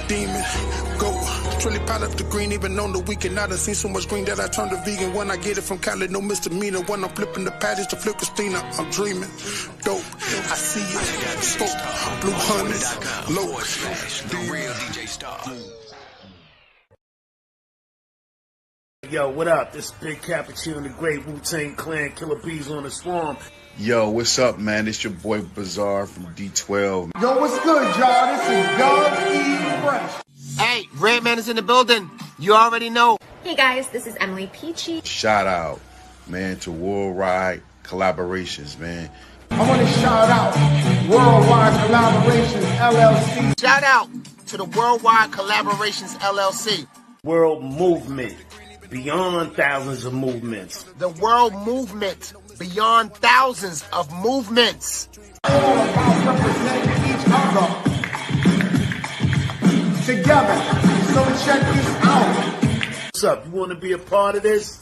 demon, go. Truly piled up the green, even on the weekend. I done seen so much green that I turned to vegan. When I get it from Cali, no misdemeanor. When I'm flipping the patties to flip Christina, I'm dreaming. Dope, I see it. Scope, blue hundreds, low. The real DJ Star. Yo, what up? This is Big Cappuccino and the Great Wu-Tang Clan, Killer Bees on the Swarm. Yo, what's up, man? It's your boy Bizarre from D12. Yo, what's good, y'all? This is Doug E. Fresh. Hey, Redman is in the building. You already know. Hey guys, this is Emily Peachy. Shout out, man, to Worldwide Collaborations, man. I want to shout out Worldwide Collaborations, LLC. Shout out to the Worldwide Collaborations, LLC. World Movement, beyond thousands of movements. The World Movement, beyond thousands of movements. All about representing each other together. So check this out. What's up? You want to be a part of this?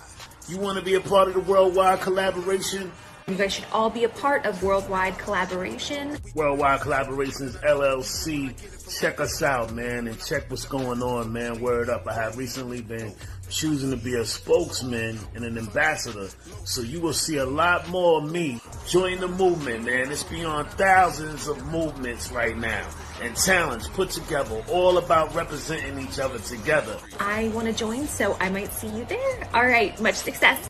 You want to be a part of the Worldwide Collaboration? You guys should all be a part of Worldwide Collaboration. Worldwide Collaborations, LLC. Check us out, man, and check what's going on, man. Word up. I have recently been choosing to be a spokesman and an ambassador. So you will see a lot more of me. Join the movement, man. It's beyond thousands of movements right now. And talents put together, all about representing each other together. I want to join, so I might see you there. All right, much success.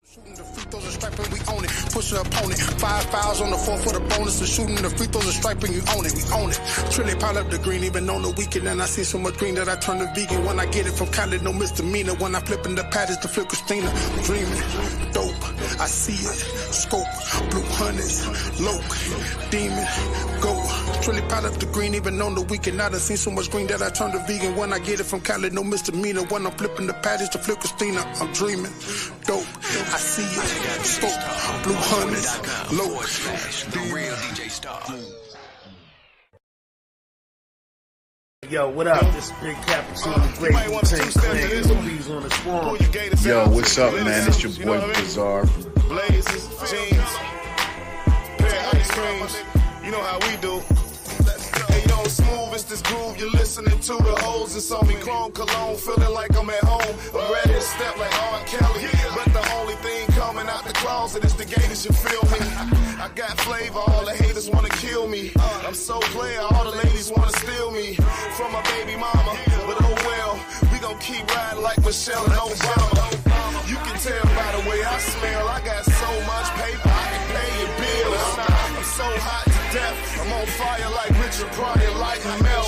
Shooting the free throws and striping, we own it. Push the opponent. 5 fouls on the 4 for the bonus. And shooting the free throws and striping, you own it. We own it. Trilly pile up the green, even on the weekend. And I see so much green that I turn to vegan. When I get it from Cali, no misdemeanor. When I flipping the patties to flip Christina, I'm dreaming. Dope, I see it. Scope, blue hundreds, low, demon, go. Trilly pile up the green, even on the weekend. I done seen so much green that I turn to vegan. When I get it from Cali, no misdemeanor. When I'm flipping the patties to flip Christina, I'm dreaming. Dope, I see it. Scope, blue hundreds, low. The real DJ Star. Yo, what up? This is Big Cappuccino and the Great Wu-Tang Clan, Killer Bees on the Swarm. Yo, what's up, man? It's your boy Bizarre. Blazers, jeans, pair of ice creams. You know how we do. Hey, yo, smooth, it's this groove you're listening to. The hoes is on me, chrome cologne, feeling like I'm at home. I'm ready to step like R. Kelly, but the only thing coming out the closet is the gators, you feel me? I got flavor, all the haters wanna kill me. I'm so player, all the ladies wanna steal me from my baby mama. But oh well, we gon' keep riding like Michelle and Obama. You can tell by the way I smell, I got so much paper, I can pay your bills. I'm so hot to death, I'm on fire like Richard Pryor, like Mel.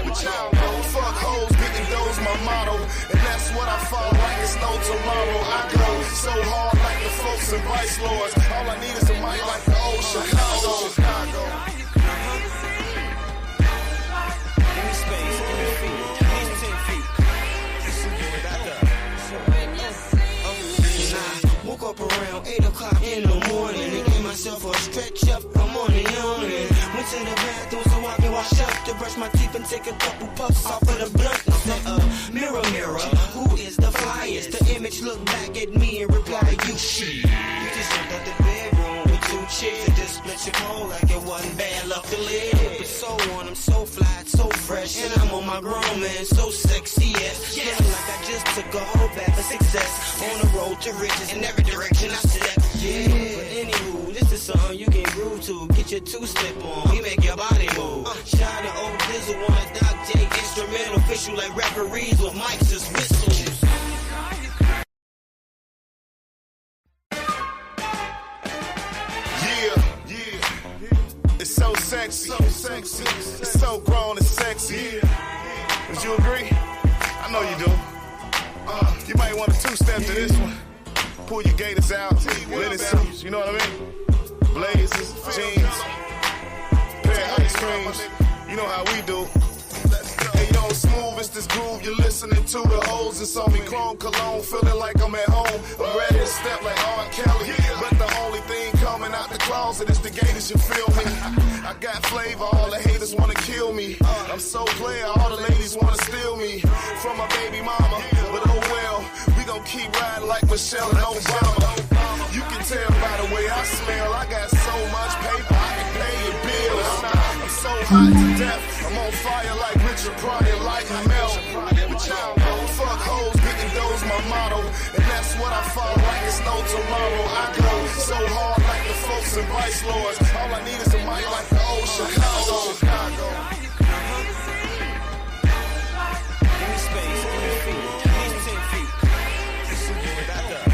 But y'all know, fuck hoes, getting those my motto. And that's what I follow like it's no tomorrow. I go so hard like the folks in Vice Lords. All I need is a mic like the old Chicago. Give me space, give me feet, give me 10 feet. Woke up around 8 o'clock in the morning and gave myself a stretch up. I'm on the yawning. Went to the bathroom so I can wash up, to brush my teeth and take a couple puffs off of the blunt. And said, mirror, mirror, who is the flyest? The image looked back at me and replied, you shit. You just jumped out the bedroom with 2 chicks and just split your pole like it wasn't bad luck to live. But so on, I'm so fly, so fresh, and I'm on my grown man, so sexy, yes. Feeling like I just took a whole bath of success. On the road to riches in every direction I step. Yeah, but anywho, this is something you can groove to. Get your 2-step on, we make your body move. Shine the old Dizzle on a Doc J instrumental, official like referees with mics as whistles. It's so sexy, it's so grown and sexy. Would you agree? I know you do. You might want to 2-step to this one. Pull your gators out, linen suits, you know what I mean? Blazers, jeans, pair of ice creams. You know how we do. Hey, yo, smooth, it's this groove you're listening to. The hoes is on me, chrome cologne, feeling like I'm at home. I'm ready to step like R. Kelly, but the only thing coming out the closet is the gators, you feel me? I got flavor, all the haters wanna kill me. I'm so player, all the ladies wanna steal me from my baby mama. But oh well, we gon' keep riding like Michelle and Obama. You can tell by the way I smell, I got so much paper, I can pay your bills. I'm so hot to death, I'm on fire like Richard Pryor, floors. All I need is a mic like the old Chicago. Give me space, give me feet, give me 10 feet. Back up.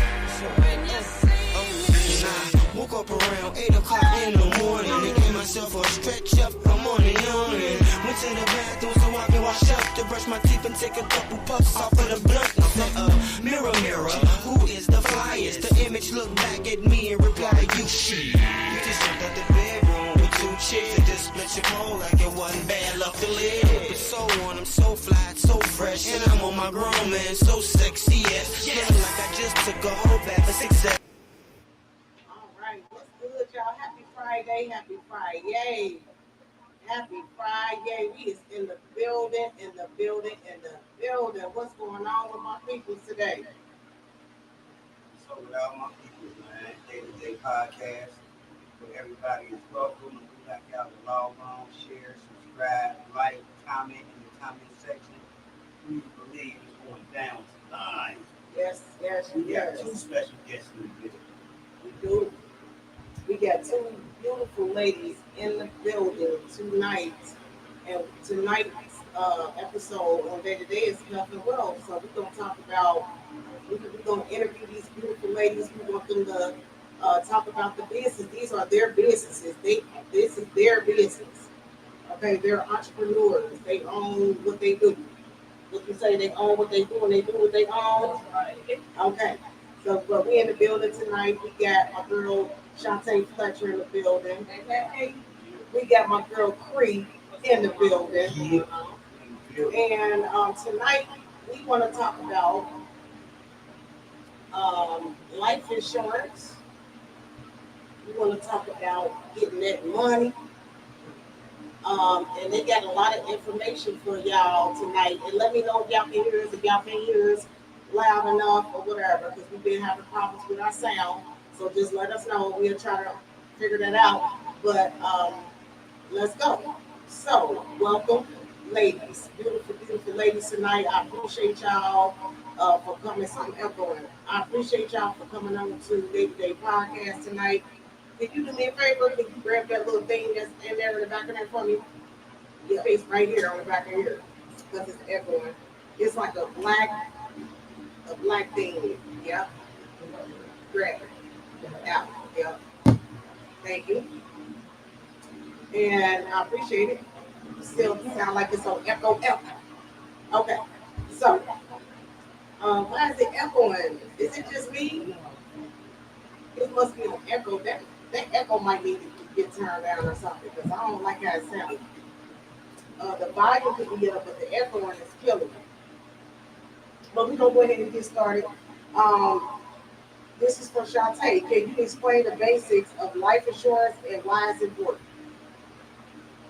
Woke up around 8 o'clock in the morning and gave myself a stretch up. I'm on and yawning. Went to the bathroom so I can wash up, to brush my teeth and take a couple puffs off of the blunt. And said, mirror, mirror, who is the flyest? The image looked back at me and replied, you shit. You just jumped out the bedroom with 2 chicks and just split your pole like it wasn't bad luck to live. But so on, I'm so fly, so fresh, and I'm on my grown man, so sexy, yes. Feeling like I just took a whole bath of success. What's good, y'all? Happy Friday. Happy Friday. Happy Friday. We is in the building, What's going on with my people today? So with all my people, man, day-to-day podcast, where everybody is welcome. And we like y'all to log on, share, subscribe, like, comment in the comment section. We believe it's going down tonight. Yes. We got 2 special guests in the building. We do. We got 2 beautiful ladies in the building tonight. And tonight's episode on Day-to-Day is health and wealth. So we're going to talk about, we're going to interview these beautiful ladies. We want them to talk about the business. These are their businesses. This is their business. Okay, they're entrepreneurs. They own what they do. What you say, they own what they do and they do what they own? Okay. So, but we in the building tonight. We got my girl Shantae Fletcher in the building. We got my girl Cree in the building. And tonight we want to talk about life insurance. We want to talk about getting that money. And they got a lot of information for y'all tonight. And let me know if y'all can hear us, if y'all can hear us loud enough or whatever, because we've been having problems with our sound. So just let us know. We'll try to figure that out. But let's go. So welcome, ladies. Beautiful ladies tonight. I appreciate y'all for coming. Something echoing. I appreciate y'all for coming on to Day-to-Day Podcast tonight. Can you do me a favor? Can you grab that little thing that's in there in the back of there for me? Yeah, it's right here on the back of here. Because it's echoing. It's like a black thing. Yep. Grab it. Out. Yep. Thank you. And I appreciate it. Still sound like it's on echo. Okay. So, why is it echoing? Is it just me? It must be an echo. That echo might need to get turned down or something, because I don't like how it sounds. The volume could be up, but the echoing is killing me. But we're going to go ahead and get started. This is for Shantae. Can you explain the basics of life insurance and why it's important?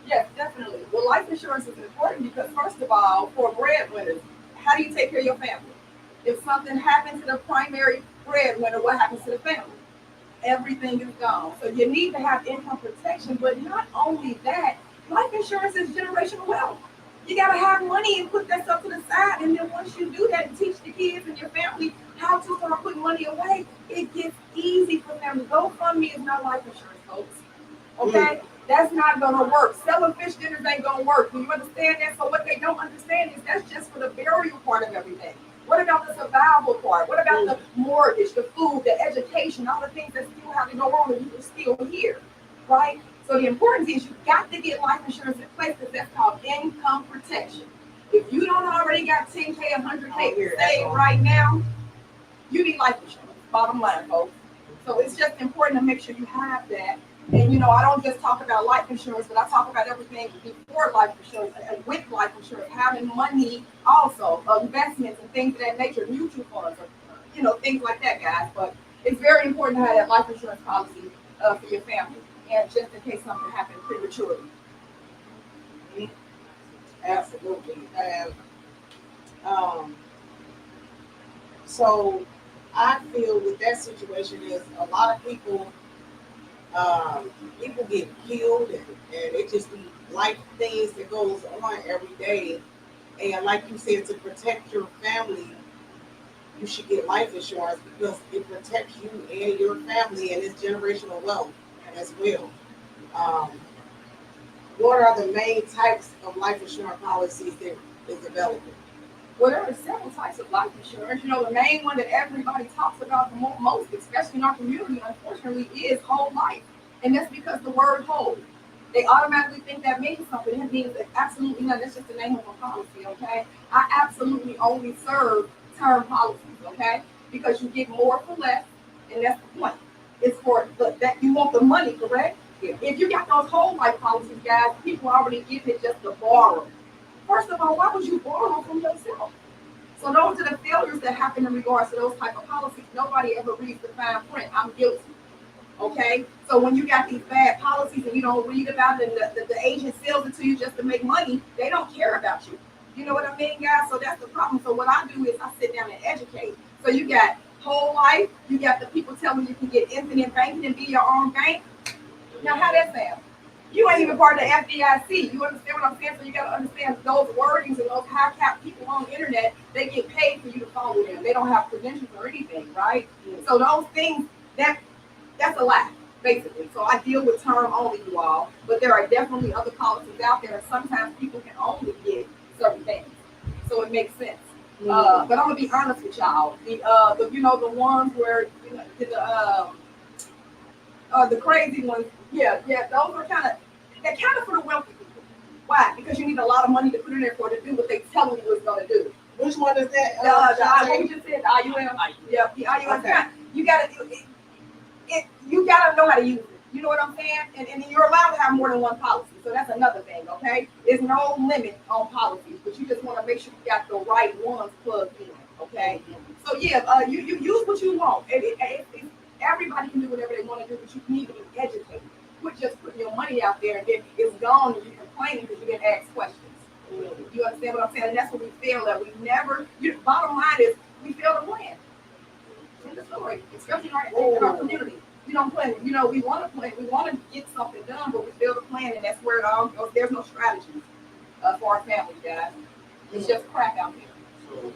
Yes, definitely. Well, life insurance is important because, first of all, for breadwinners, how do you take care of your family? If something happens to the primary breadwinner, what happens to the family? Everything is gone. So you need to have income protection, but not only that, life insurance is generational wealth. You got to have money and put that stuff to the side, and then once you do that and teach the kids and your family how to start putting money away, it gets easy for them. GoFundMe is not life insurance, folks. Okay? That's not going to work. Selling fish dinners ain't going to work. Do you understand that? So what they don't understand is that's just for the burial part of everything. What about the survival part? What about the mortgage, the food, the education, all the things that still have to go on and you are still here, right? So the importance is you've got to get life insurance in place because that's called income protection. If you don't already got 10K, 100K saved right now, you need life insurance, bottom line, folks. So it's just important to make sure you have that. And, you know, I don't just talk about life insurance, but I talk about everything before life insurance and with life insurance, having money also, investments and things of that nature, mutual funds, or, you know, things like that, guys. But it's very important to have that life insurance policy for your family, and just in case something happens prematurely. Absolutely. So I feel with that situation is a lot of people get killed and it just be life things that goes on every day. And like you said, to protect your family, you should get life insurance because it protects you and your family, and it's generational wealth. as well. Um, what are the main types of life insurance policies that is available? Well, there are several types of life insurance. You know, the main one that everybody talks about the most, especially in our community, unfortunately, is whole life. And that's because the word whole. They automatically think that means something. It means that absolutely nothing. That's just the name of a policy, okay? I absolutely only serve term policies, okay? Because you get more for less, and that's the point. It's for that you want the money, correct? Yeah. If you got those whole life policies, guys, people already give it just to borrow. First of all, why would you borrow from yourself? So those are the failures that happen in regards to those type of policies. Nobody ever reads the fine print. I'm guilty. Okay? So when you got these bad policies and you don't read about it and the agent sells it to you just to make money, they don't care about you. You know what I mean, guys? So that's the problem. So what I do is I sit down and educate. So you got whole life. You got the people telling you can get infinite banking and be your own bank. Now, how that sound? You ain't even part of the FDIC. You understand what I'm saying? So you got to understand those wordings and those high cap people on the internet, they get paid for you to follow them. They don't have credentials or anything, right? So those things, that's a lie, basically. So I deal with term only, you all. But there are definitely other policies out there. And sometimes people can only get certain things. So it makes sense. But I'm going to be honest with y'all. The ones where, the crazy ones, yeah, those are they're kind of for the wealthy people. Why? Because you need a lot of money to put in there for it to do what they tell you it's going to do. Which one is that? What we just said, the IUM. Yeah, the IUM. Okay. You got to do it. You got to know how to use it. You know what I'm saying? And you're allowed to have more than one policy. So that's another thing, okay? There's no limit on policies, but you just want to make sure you got the right ones plugged in, okay? So yeah, you use what you want. Everybody can do whatever they want to do, but you need to be educated. Quit just putting your money out there and then it's gone and you're complaining because you didn't ask questions. You understand what I'm saying? And that's what we fail at. Bottom line is we fail to plan. In the story, especially in our community. We don't plan. You know, we want to plan. We want to get something done, but we fail to plan, and that's where it all goes. There's no strategies for our families, guys. It's just crap out there. So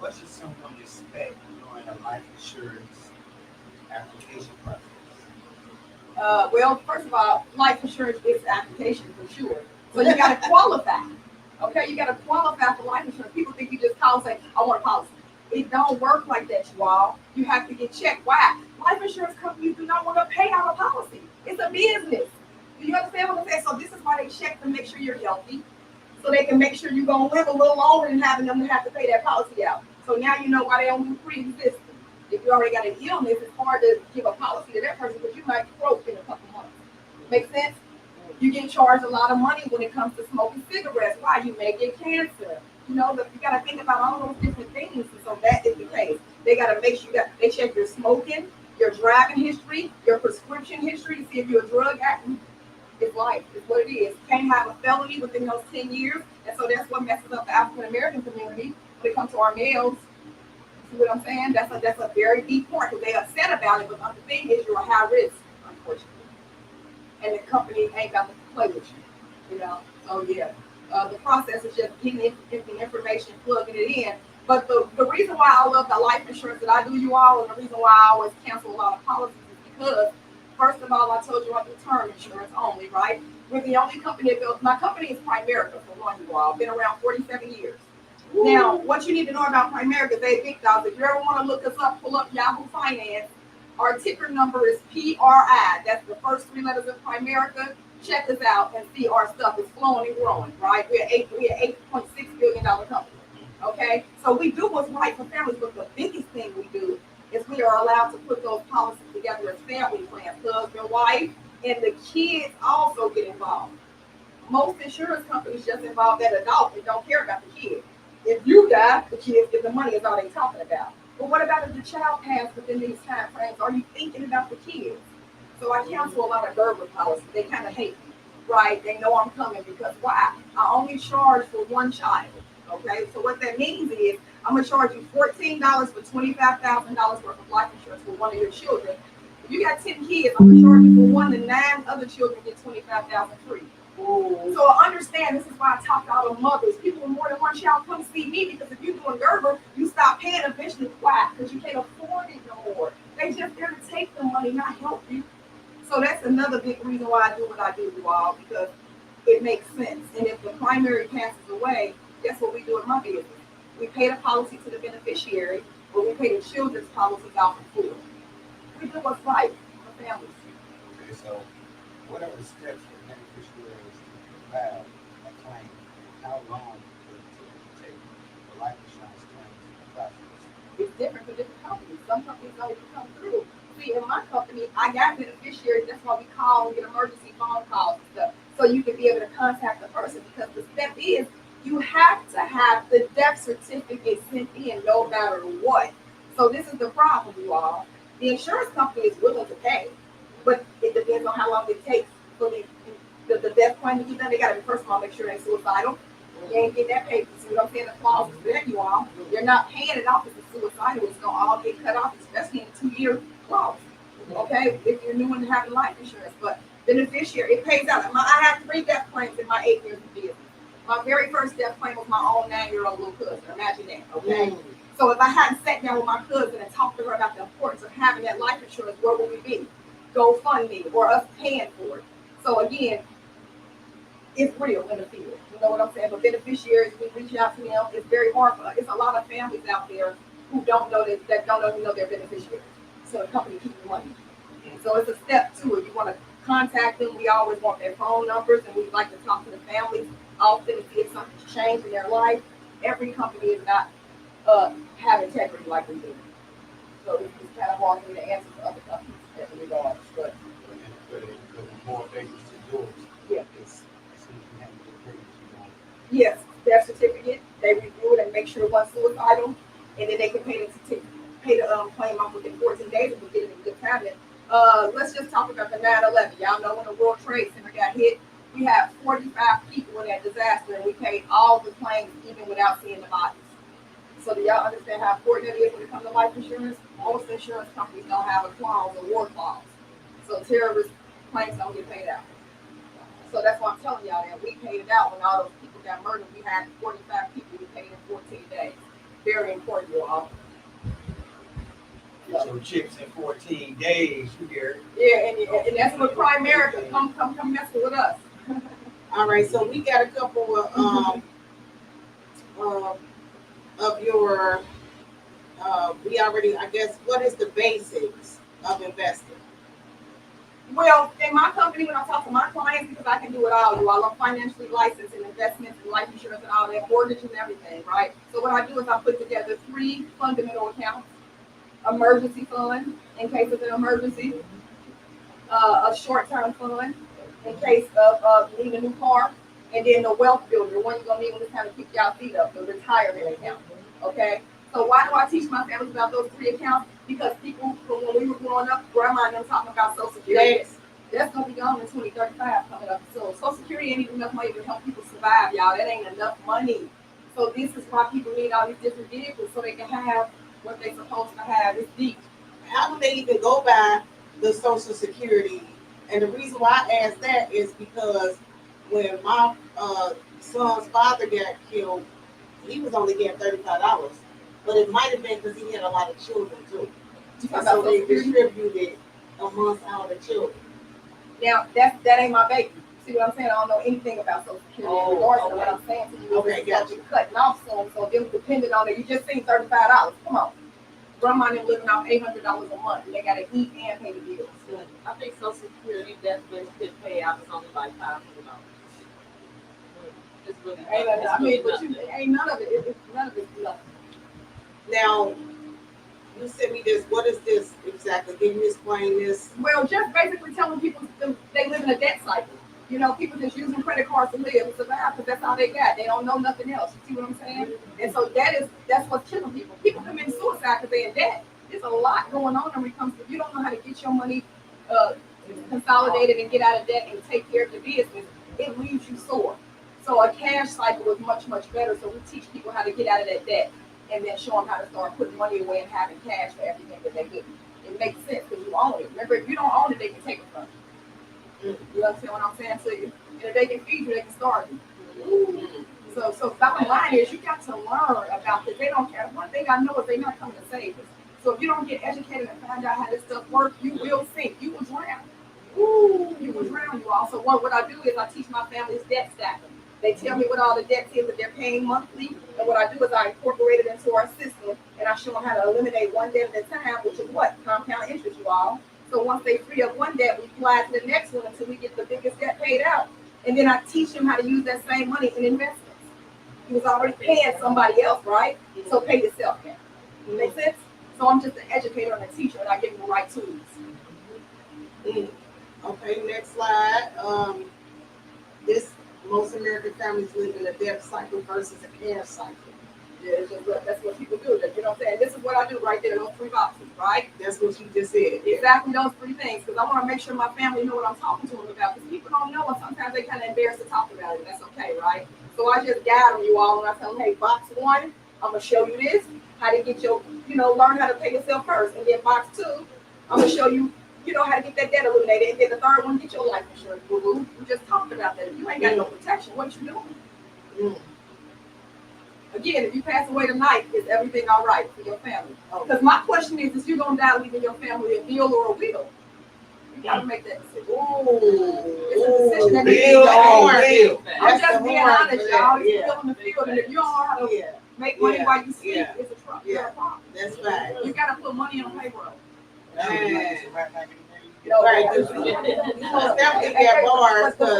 what should someone expect during a life insurance application process? Well, first of all, life insurance is an application for sure. So you got to qualify. Okay, you got to qualify for life insurance. People think you just call and say, I want a policy. It don't work like that, you all. You have to get checked. Why? Life insurance companies do not want to pay out a policy. It's a business. Do you understand what I'm saying? So this is why they check to make sure you're healthy. So they can make sure you're going to live a little longer than having them to have to pay that policy out. So now you know why they don't do pre-existing. If you already got an illness, it's hard to give a policy to that person because you might croak in a couple months. Make sense? You get charged a lot of money when it comes to smoking cigarettes. Why? You may get cancer. You know, you got to think about all those different things. And so that is the case. They got to make sure they check your smoking, your driving history, your prescription history to see if you're a drug addict. It's life. It's what it is. You can't have a felony within those 10 years. And so that's what messes up the African-American community when it comes to our males. See what I'm saying? That's a very deep point because they upset about it. But the thing is, you're a high risk, unfortunately. And the company ain't got to play with you. You know? So, yeah. The process is just getting the information, plugging it in. But the reason why I love the life insurance that I do, you all, and the reason why I always cancel a lot of policies is because, first of all, I told you I do term insurance only, right? We're the only company that goes, my company is Primerica, for one, you all. I've been around 47 years. Ooh. Now, what you need to know about Primerica, they big dogs. If you ever want to look us up, pull up Yahoo Finance. Our ticker number is PRI. That's the first three letters of Primerica. Check us out and see our stuff is flowing and growing, right? We're an $8.6 billion company, okay? So we do what's right for families, but the biggest thing we do is we are allowed to put those policies together as family plans. Husband, wife, and the kids also get involved. Most insurance companies just involve that adult and don't care about the kid. If you die, the kids get the money is all they're talking about. But what about if the child passed within these time frames? Are you thinking about the kids? So I counsel a lot of Gerber policies. They kind of hate me, right? They know I'm coming because why? I only charge for one child, okay? So what that means is I'm going to charge you $14 for $25,000 worth of life insurance for one of your children. If you got 10 kids, I'm going to charge you for one, and 9 other children get $25,000 free. Ooh. So I understand this is why I talk to all the mothers. People with more than one child come see me because if you're doing Gerber, you stop paying eventually. Why? Because you can't afford it no more. They just there to take the money, not help you. So that's another big reason why I do what I do, you all, because it makes sense. And if the primary passes away, guess what we do in my business? We pay the policy to the beneficiary, or we pay the children's policies out in full. We do what's right for families. Okay, so what are the steps for beneficiaries to file a claim? How long does it typically take for life insurance claims to process? It's different for different companies. Some companies don't even come through. See, in my company, I got beneficiaries. That's why we call and get emergency phone calls and stuff, so you can be able to contact the person. Because the step is you have to have the death certificate sent in no matter what. So this is the problem, you all. The insurance company is willing to pay, but it depends on how long it takes for the death claim to be done. They got to first of all make sure they're suicidal. You ain't get that paper. See what I'm saying? The clause is there, you all. You're not paying it off if it's suicidal. It's gonna all get cut off, especially in a 2-year clause. Okay, if you're new and having life insurance, but beneficiary, it pays out. I had 3 death claims in my 8 years of business. My very first death claim was my own 9-year-old little cousin. Imagine that. Okay. So if I hadn't sat down with my cousin and talked to her about the importance of having that life insurance, where would we be? GoFundMe or us paying for it. So again, it's real in the field. You know what I'm saying? But beneficiaries, we reach out to them. It's very hard for us. It's a lot of families out there who don't know that don't even know they're beneficiaries. So the company keeps the money. So it's a step to it. You want to contact them. We always want their phone numbers, and we like to talk to the families often to see if something's changed in their life. Every company is not have integrity like we do. So it's kind of hard for me to answer for other companies in that regard. But more basis to yours. Yeah. It's yes, death certificate. They review it and make sure it wasn't suicidal, and then they can pay the claim off within 14 days if we get it in good time. Let's just talk about the 9/11. Y'all know when the World Trade Center got hit, we had 45 people in that disaster, and we paid all the claims even without seeing the bodies. So do y'all understand how important it is when it comes to life insurance? Most insurance companies don't have a clause, a war clause. So terrorist claims don't get paid out. So that's why I'm telling y'all that we paid it out when all those people got murdered. We had 45 people we paid in 14 days. Very important, you all. Get your chicks in 14 days, you hear? Yeah, and that's what Primerica come mess with us. All right, so we got a couple of your we already, I guess, what is the basics of investing? Well, in my company, when I talk to my clients, because I can do it all, you all, I'm financially licensed in investments and life insurance and all that, mortgage and everything, right? So what I do is I put together 3 fundamental accounts: emergency fund in case of an emergency, a short-term fund in case of needing a new car, and then the wealth builder, the one you're gonna need when it's time to keep y'all feet up, the retirement account. Okay. So why do I teach my families about those 3 accounts? Because people from when we were growing up, grandma and them talking about Social Security. That's gonna be gone in 2035 coming up. So Social Security ain't even enough money to help people survive, y'all. That ain't enough money. So this is why people need all these different vehicles so they can have what they're supposed to have. It's deep. How do they even go by the Social Security? And the reason why I ask that is because when my son's father got killed, he was only getting $35, but it might have been because he had a lot of children too. So they distributed amongst all the children. Now that ain't my baby. See what I'm saying? I don't know anything about Social Security. Regardless of what I'm saying to you, okay, gotcha. You're cutting off soon, so them depending on it. You just seen $35. Come on. Grandma them living off $800 a month, and they gotta eat and pay the bills. I think Social Security death benefit payout is only like $500. It's really ain't none of it. It's none of it. Nothing. Now, you sent me this. What is this exactly? Can you explain this? Well, just basically telling people they live in a debt cycle. You know, people just using credit cards to live and survive because that's all they got. They don't know nothing else. You see what I'm saying? And so that's what's killing people. People commit suicide because they're in debt. There's a lot going on when it comes to, you don't know how to get your money consolidated and get out of debt and take care of the business. It leaves you sore. So a cash cycle is much, much better. So we teach people how to get out of that debt and then show them how to start putting money away and having cash for everything that they do. It makes sense because you own it. Remember, if you don't own it, they can take it from you. You understand what I'm saying to you? And if they can feed you, they can starve you. So bottom line is you got to learn about this. They don't care. One thing I know is they're not coming to save us. So if you don't get educated and find out how this stuff works, you will sink. You will drown. Ooh, you was around you all. So what I do is I teach my families debt stacking. They tell me what all the debts is that they're paying monthly, and what I do is I incorporate it into our system, and I show them how to eliminate one debt at a time, which is what? Compound interest, you all. So once they free up one debt, we fly to the next one until we get the biggest debt paid out. And then I teach them how to use that same money in investments. You was already paying somebody else, right? So pay yourself now. Make sense? So I'm just an educator and a teacher, and I give them the right tools. Okay, next slide. This most American families live in a debt cycle versus a cash cycle. Yeah, it's just, that's what people do. You know what I'm saying? This is what I do right there, those 3 boxes, right? That's what you just said. Exactly those 3 things, because I want to make sure my family know what I'm talking to them about, because people don't know, and sometimes they kind of embarrassed to talk about it, and that's okay, right? So I just guide them, you all, and I tell them, hey, box 1, I'm going to show you this, how to get your, learn how to pay yourself first. And then box 2, I'm going to show you, how to get that debt eliminated. And then the third one, get your life insurance, boo-boo. We just talked about that. If you ain't got no protection, what you doing? Again, if you pass away tonight, is everything all right for your family? Because my question is you going to die leaving your family a bill or a will? You got to make that decision. It's a decision that needs to be made. I'm just being honest, y'all. It's still in the field. And if you don't know how to make money while you sleep, it's a problem. That's right. You got to put money on payroll. Right. Because for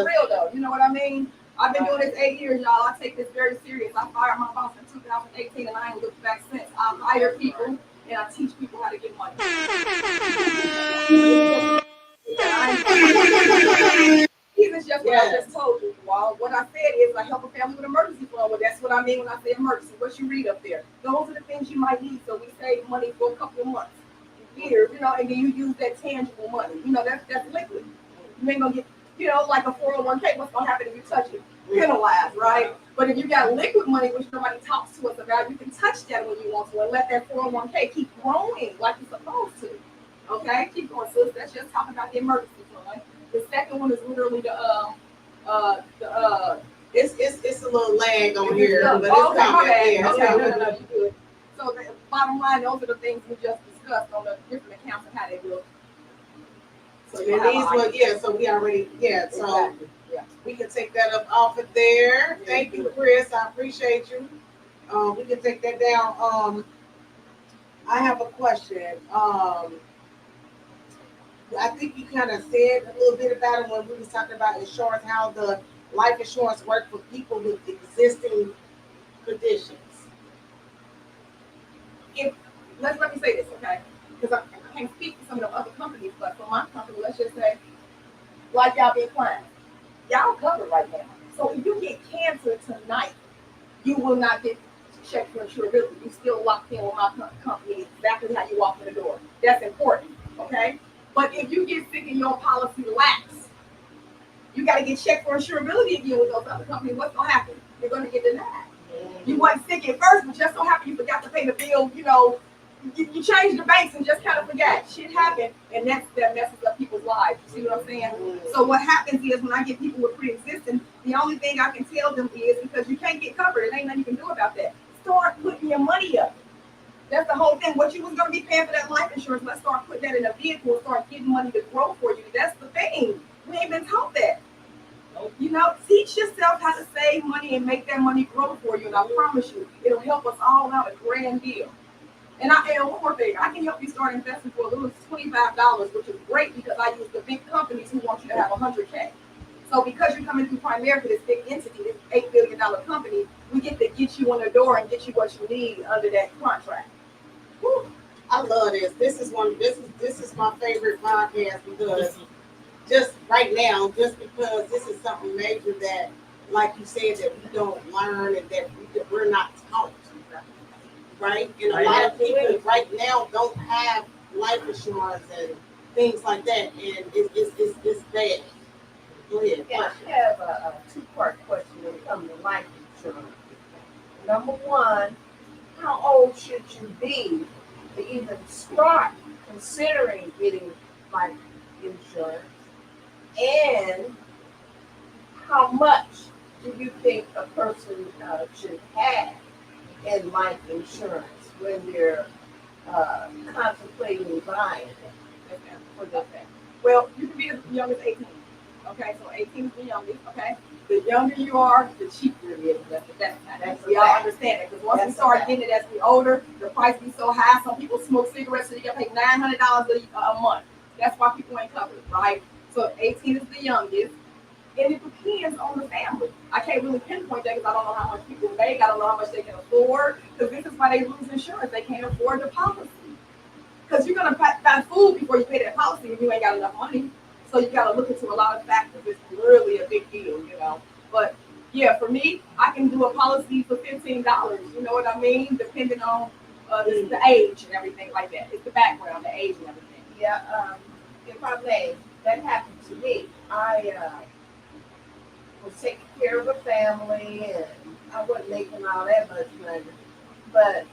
real though, you know what I mean? I've been doing this 8 years, y'all. I take this very serious. I fired my boss in 2018, and I ain't looked back since. I hire people and I teach people how to get money. Even just what I just told you. Well, what I said is I help a family with emergency fund. Well, that's what I mean when I say emergency. What you read up there. Those are the things you might need. So we save money for a couple of months, years, and then you use that tangible money. That's liquid. You ain't gonna get, like a 401k. What's gonna happen if you touch it? Penalized, right? But if you got liquid money, which nobody talks to us about, you can touch that when you want to and let that 401k keep growing like it's supposed to. Okay, keep going, sis. That's just talking about the emergency fund. The second one is literally it's a little lag on here, but it's coming. Okay, no, you good. So the bottom line, those are the things we just discussed on the different accounts and how they look. So so we already, so we can take that up off of there. Thank you, Chris. I appreciate you. We can take that down. I have a question. I think you kind of said a little bit about it when we was talking about insurance, how the life insurance work for people with existing conditions. Let me say this, okay? Because I can't speak for some of the other companies, but for my company, let's just say, like y'all being clients, y'all covered right now. So if you get cancer tonight, you will not get checked for insurability. You still locked in with my company exactly how you walk in the door. That's important, okay? But if you get sick and your policy lapse, you got to get checked for insurability again with those other companies. What's going to happen? You're going to get denied. You wasn't sick at first, but just so happened you forgot to pay the bill, you changed the banks and just kind of forgot. Shit happened, and that messes up people's lives. You see what I'm saying? So what happens is when I get people with pre-existing, the only thing I can tell them is because you can't get covered, it ain't nothing you can do about that. Start putting your money up. That's the whole thing. What you was going to be paying for that life insurance, let's start putting that in a vehicle and start getting money to grow for you. That's the thing. We ain't been taught that. Teach yourself how to save money and make that money grow for you. And I promise you, it'll help us all out a grand deal. And one more thing, I can help you start investing for as little as $25, which is great because I use the big companies who want you to have $100K. So because you're coming through Primerica, this big entity, this $8 billion company, we get to get you on the door and get you what you need under that contract. Woo. I love this. This is my favorite podcast because just right now, just because this is something major that, like you said, that we don't learn and that we're not taught. Right? And a lot of people right now don't have life insurance and things like that, and it's bad. Go ahead. Yeah, I have a two-part question when it comes to life insurance. Number one, how old should you be to even start considering getting life insurance? And how much do you think a person should have in life insurance when they're contemplating buying it for their family? Well, you can be as young as 18. Okay, so 18 is the youngest. Okay, the younger you are, the cheaper it is. That's the best time. We all understand it because once we start getting it as we older, the price be so high. Some people smoke cigarettes, so you gotta pay $900 a month. That's why people ain't covered, right? So 18 is the youngest. And it depends on the family. I can't really pinpoint that because I don't know how much people make. I don't know how much they can afford. Because this is why they lose insurance. They can't afford the policy. Because you're going to buy food before you pay that policy if you ain't got enough money. So you got to look into a lot of factors. It's really a big deal, you know. But yeah, for me, I can do a policy for $15. You know what I mean? Depending on the age and everything like that. It's the background, the age and everything. Yeah, if I may, that happened to me. I was taking care of a family, and I wasn't making all that much money. But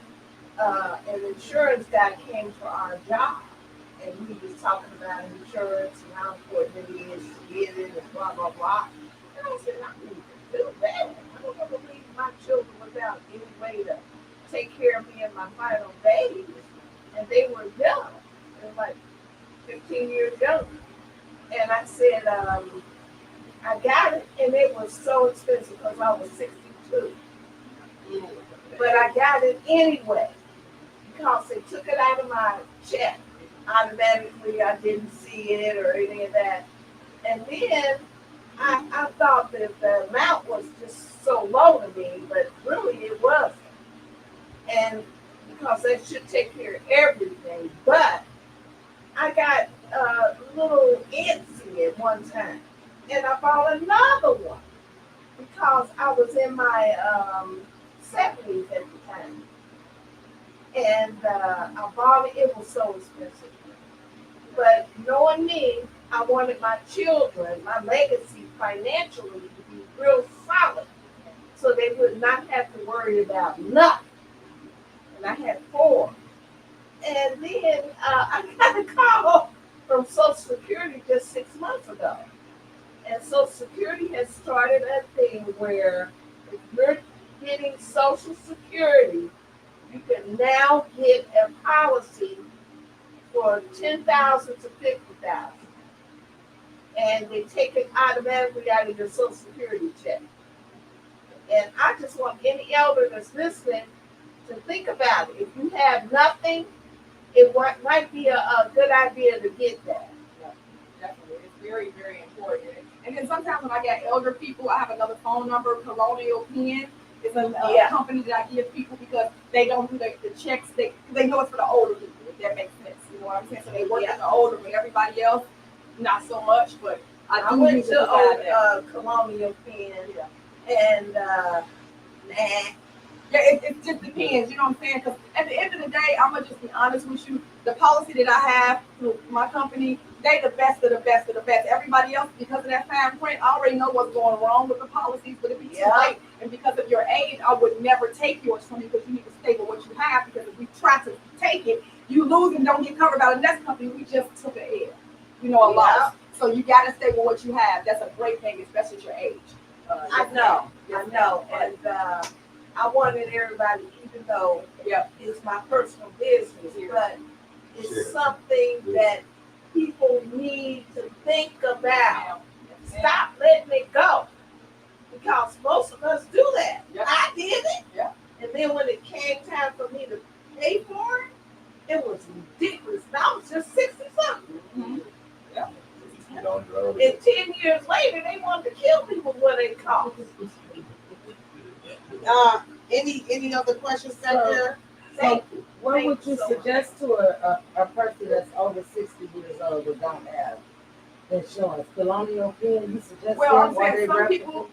an insurance guy came to our job, and we was talking about insurance and how important it is to get it and blah, blah, blah. And I said, I need to do that. I don't ever leave my children without any way to take care of me in my final days. And they were young. They were like 15 years younger. And I said, I got it, and it was so expensive because I was 62. But I got it anyway because they took it out of my check automatically. I didn't see it or any of that. And then I thought that the amount was just so low to me, but really it wasn't. And because that should take care of everything. But I got a little antsy at one time. And I bought another one because I was in my 70s at the time. And I bought it. It was so expensive. But knowing me, I wanted my children, my legacy financially to be real solid so they would not have to worry about nothing. And I had 4. And then I got a call from Social Security just 6 months ago. And Social Security has started a thing where if you're getting Social Security, you can now get a policy for $10,000 to $50,000. And they take it automatically out of your Social Security check. And I just want any elder that's listening to think about it. If you have nothing, it might be a good idea to get that. Yeah, definitely. It's very, very important. And then sometimes when I get elder people, I have another phone number, Colonial Pen. It's a company that I give people because they don't do the checks. They know it's for the older people, if that makes sense. You know what I'm saying? So they work in the older, but everybody else, not so much. But I went to Colonial Pen, and yeah, it just depends, you know what I'm saying? Because at the end of the day, I'm going to just be honest with you. The policy that I have through my company, they the best of the best of the best. Everybody else, because of that fine print, I already know what's going wrong with the policies, but it'd be too late. And because of your age, I would never take yours from you because you need to stay with what you have. Because if we try to take it, you lose and don't get covered by the next company. We just took an L, a loss. So you got to stay with what you have. That's a great thing, especially at your age. I know. And I wanted everybody, even though it's my personal business, but it's something that people need to think about. Stop letting it go. Because most of us do that. I did it. And then when it came time for me to pay for it, it was ridiculous. And I was just 60-something. Mm-hmm. And 10 years later, they wanted to kill me with what it cost. Any other questions out there? So what would you suggest to a person that's over 60 years old that don't have insurance? Colonial Pen, you suggest I'm saying some people,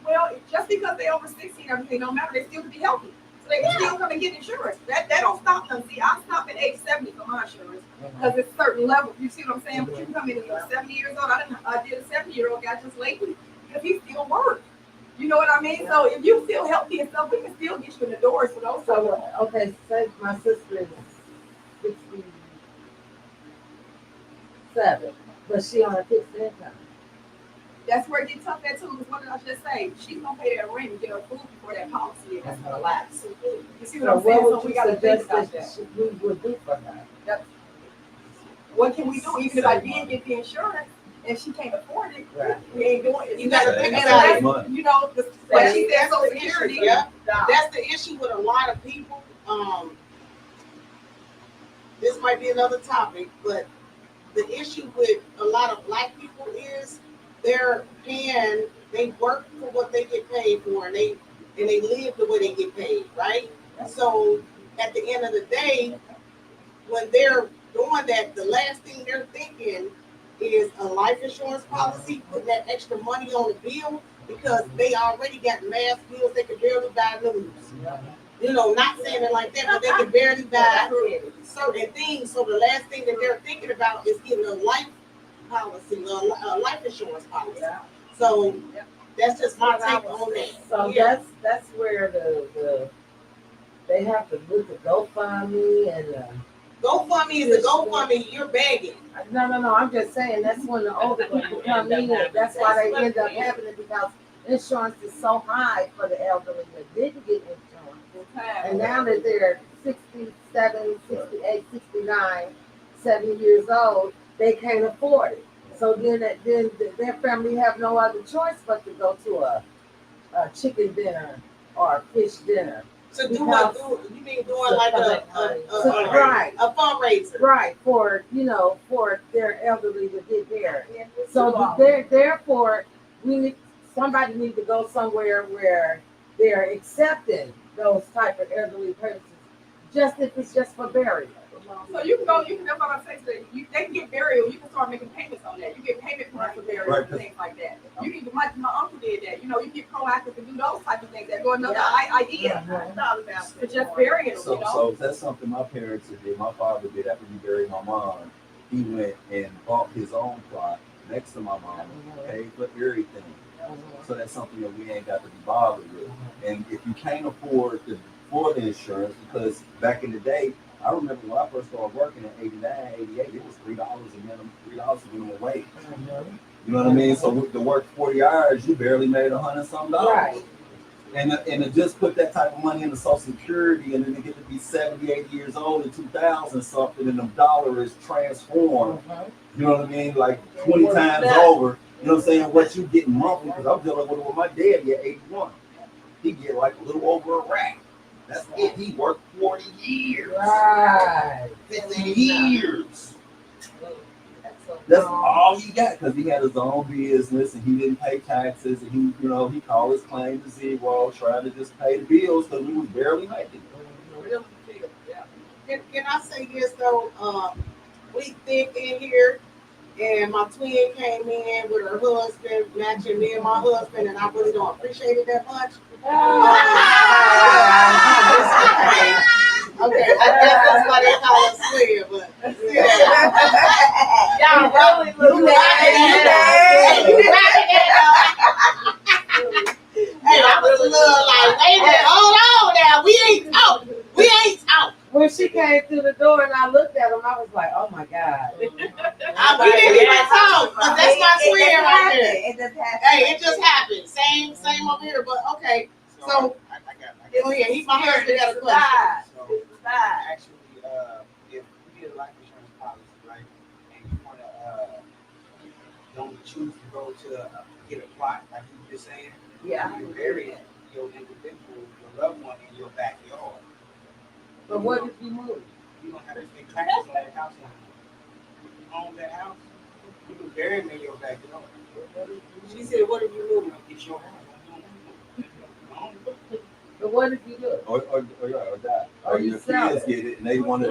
just because they're over 60 and everything don't matter, they still can be healthy. So they can still come and get insurance. That don't stop them. See, I stopped at age 70 for my insurance because it's certain levels. You see what I'm saying? But you can come in at 70 years old. I did a 70-year-old guy just lately because he still works. You know what I mean? So if you feel healthy and stuff, we can still get you in the doors for those. So, okay, say my sister is 67, but she on a fixed income. That's where it gets tough at too, because what did I just say? She's going to pay that rent and get her food before that policy is going to lapse. You see what I'm saying? So we got to think about that. We would do for her. What can we do? Even if I did get the insurance, and she can't afford it, Right. we ain't doing it. You gotta think And about that's, it. you know, like she said, That's Social the Security. issue. Yeah. That's the issue with a lot of people. This might be another topic, but the issue with a lot of black people is they work for what they get paid for, and they live the way they get paid, right? So at the end of the day, when they're doing that, the last thing they're thinking is a life insurance policy, put that extra money on the bill, because they already got mass bills they can barely buy news. You know, not saying it like that, but they can barely buy certain things. So the last thing that they're thinking about is getting a life policy, a life insurance policy. So that's just my take on that. So that's where the they have to look at GoFundMe and GoFundMe is a GoFundMe. You're begging. No. I'm just saying that's when the older people come in. That's why they end up having it, because insurance is so high for the elderly that didn't get insurance. And now that they're 67, 68, 69, 70 years old, they can't afford it. So then their family have no other choice but to go to a chicken dinner or a fish dinner. So you mean doing like a fundraiser? Right, for their elderly to get there. So therefore somebody needs to go somewhere where they're accepting those type of elderly persons, just if it's just for burial. So you can go, that's what I'm saying. They can get burial. You can start making payments on that. You get payment plans for burial and things like that. You can, my uncle did that. You know, you get proactive and do those type of things. That's another idea. To just bury it. So that's something my parents did. My father did after he buried my mom. He went and bought his own plot next to my mom, paid for everything. So that's something that we ain't got to be bothered with. And if you can't afford the insurance, because back in the day, I remember when I first started working in 89, 88, it was $3 a minimum wage. You know what I mean? So to work 40 hours, you barely made $100-something. Right. And to just put that type of money into Social Security, and then to get to be 70, 80 years old in 2000 something, and the dollar is transformed. You know what I mean? Like 20 times over. You know what I'm saying? What you getting monthly? Because I'm dealing with my daddy at 81. He get like a little over a rack. That's it. He worked 40 years. Right. 50 years. That's all he got, because he had his own business and he didn't pay taxes, and he called his claim to zero, trying to just pay the bills because we was barely making it. Can I say this though? We thick in here, and my twin came in with her husband, matching me and my husband, and I really don't appreciate it that much. Okay, I guess that's why they call us twin, but y'all really look Hey, I was a little like, wait a minute, hold on now, we ain't talk. When she came through the door and I looked at him, I was like, oh my God. We didn't even talk, but that's my twin right there. It just happened. Hey, it just happened. Same over here, but okay. So, he's my husband. Got a question. Actually, if you get a life insurance policy, right, and you want to don't choose to go to get a plot, like you were just saying, you can bury your individual, your loved one in your backyard. But what if you move? You don't have to pay taxes on that house. You own that house, you can bury them in your backyard. She said, what if you move? It's your house. But what if you do? Or die. Or you your sell kids it. get it, and they don't want to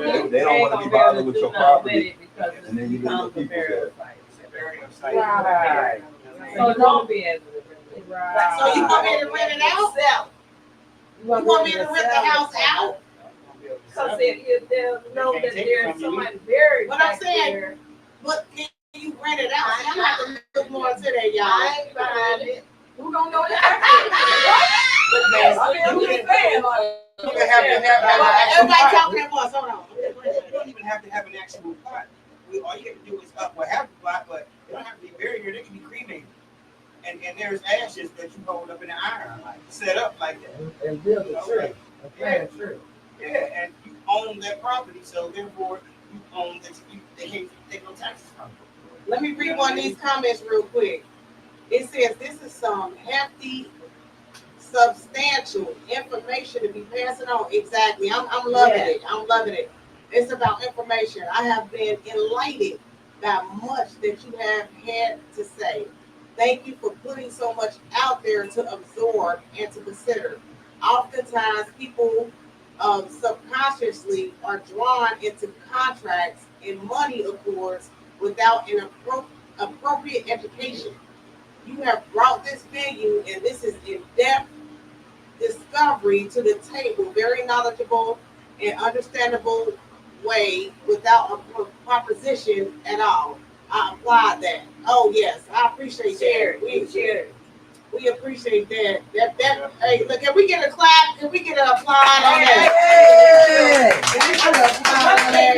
be bothered with your property, and then you get the people there. Right. So don't be able to Right. So you want me to rent it out? You want me to rent the house out? Because if they'll know that there's somebody buried What I'm back saying, there. but can you rent it out? I'm gonna have to look more into that, y'all. I ain't buying it. Who don't know that? Everybody talking at once. Hold on. You don't even have to have an actual plot. All you have to do is have a plot, but you don't have to be buried here. They can be cremated. And there's ashes that you hold up in the iron, like set up like that. And build a tree. A tree. Yeah, and you own that property, so therefore you own that. They can't take no taxes from it. Let me read one of these comments real quick. It says, this is some hefty, substantial information to be passing on. Exactly. I'm loving it. I'm loving it. It's about information. I have been enlightened by much that you have had to say. Thank you for putting so much out there to absorb and to consider. Oftentimes, people subconsciously are drawn into contracts and money accords without an appropriate education. You have brought this venue, and this is in-depth discovery to the table, very knowledgeable and understandable way without a proposition at all. I applaud that. Oh yes, I appreciate that. We appreciate that. Hey, look, can we get a clap? Can we get an applaud on that? Can we get an applaud on that?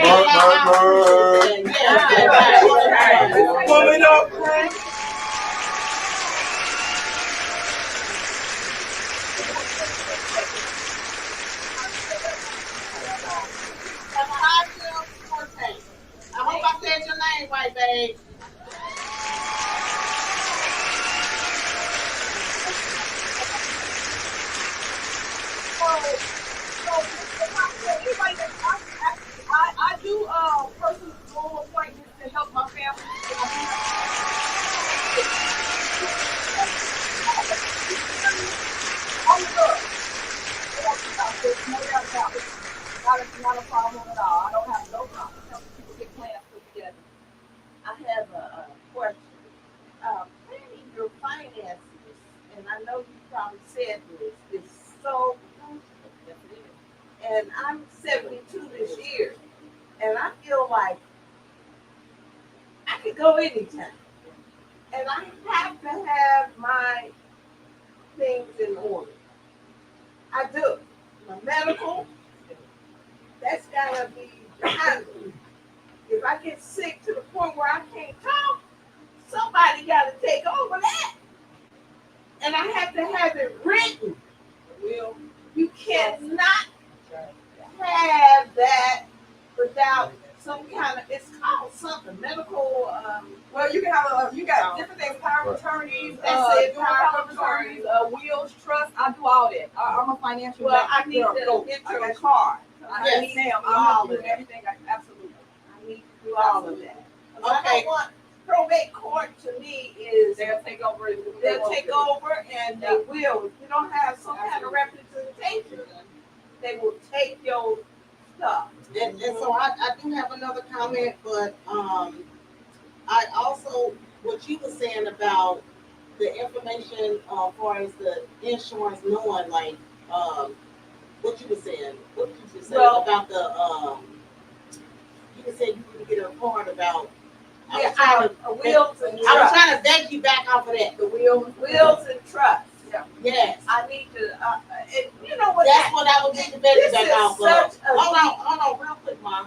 Pull it up. I hope I said your name right, babe. I do personal school appointments to help my family. No doubt about it. Not a problem at all. I don't have no problem helping people get plans put together. I have a question. Planning your finances, and I know you probably said this, is so crucial. And I'm 72 this year, and I feel like I could go anytime. And I have to have my things in order. I do. My medical, that's gotta be handled. If I get sick to the point where I can't talk, somebody gotta take over that. And I have to have it written. Well, you cannot have that without some kind of, it's called something, medical, well, you can have you got different things, power of attorneys, power of attorneys, wills, trust. I do all that. I'm a financial. Well, I need to go get I your got card. I need all of everything. Absolutely. I need to do all of that. Okay. I don't want probate court to me is They'll take over. They'll take over, and they will. If you don't have some kind of representation, they will take your stuff. And so I do have another comment, but I also, what you were saying about the information as far as the insurance knowing, like what you were saying. What did you say about the you were saying you could get a report about I was trying to beg you back off of that. The wills and trusts. Yeah. Yes. I need to you know what, that's what I would get to beg you back off of. Hold on, real quick, Mom.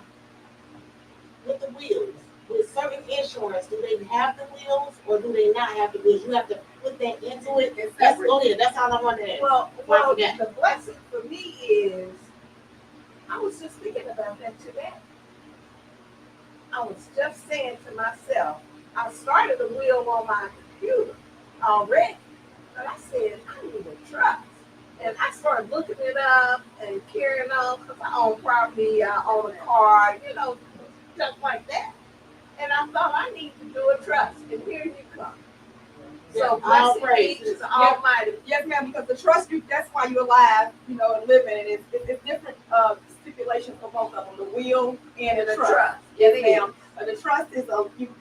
With the wheels, with certain insurance, do they have the wheels or do they not have the wheels? You have to put that into it. Go ahead. That's all I wanted to ask. Well, the blessing for me is, I was just thinking about that today. I was just saying to myself, I started a wheel on my computer already, but I said, I need a trust. And I started looking it up and carrying on because I own property, I own a car, you know, stuff like that. And I thought I need to do a trust, and here you come. So all praise to the Almighty. Yes, ma'am, because the trust, that's why you're alive, you know, and living. And it's different stipulations for both of them, the will and the trust. Yes, ma'am. The trust is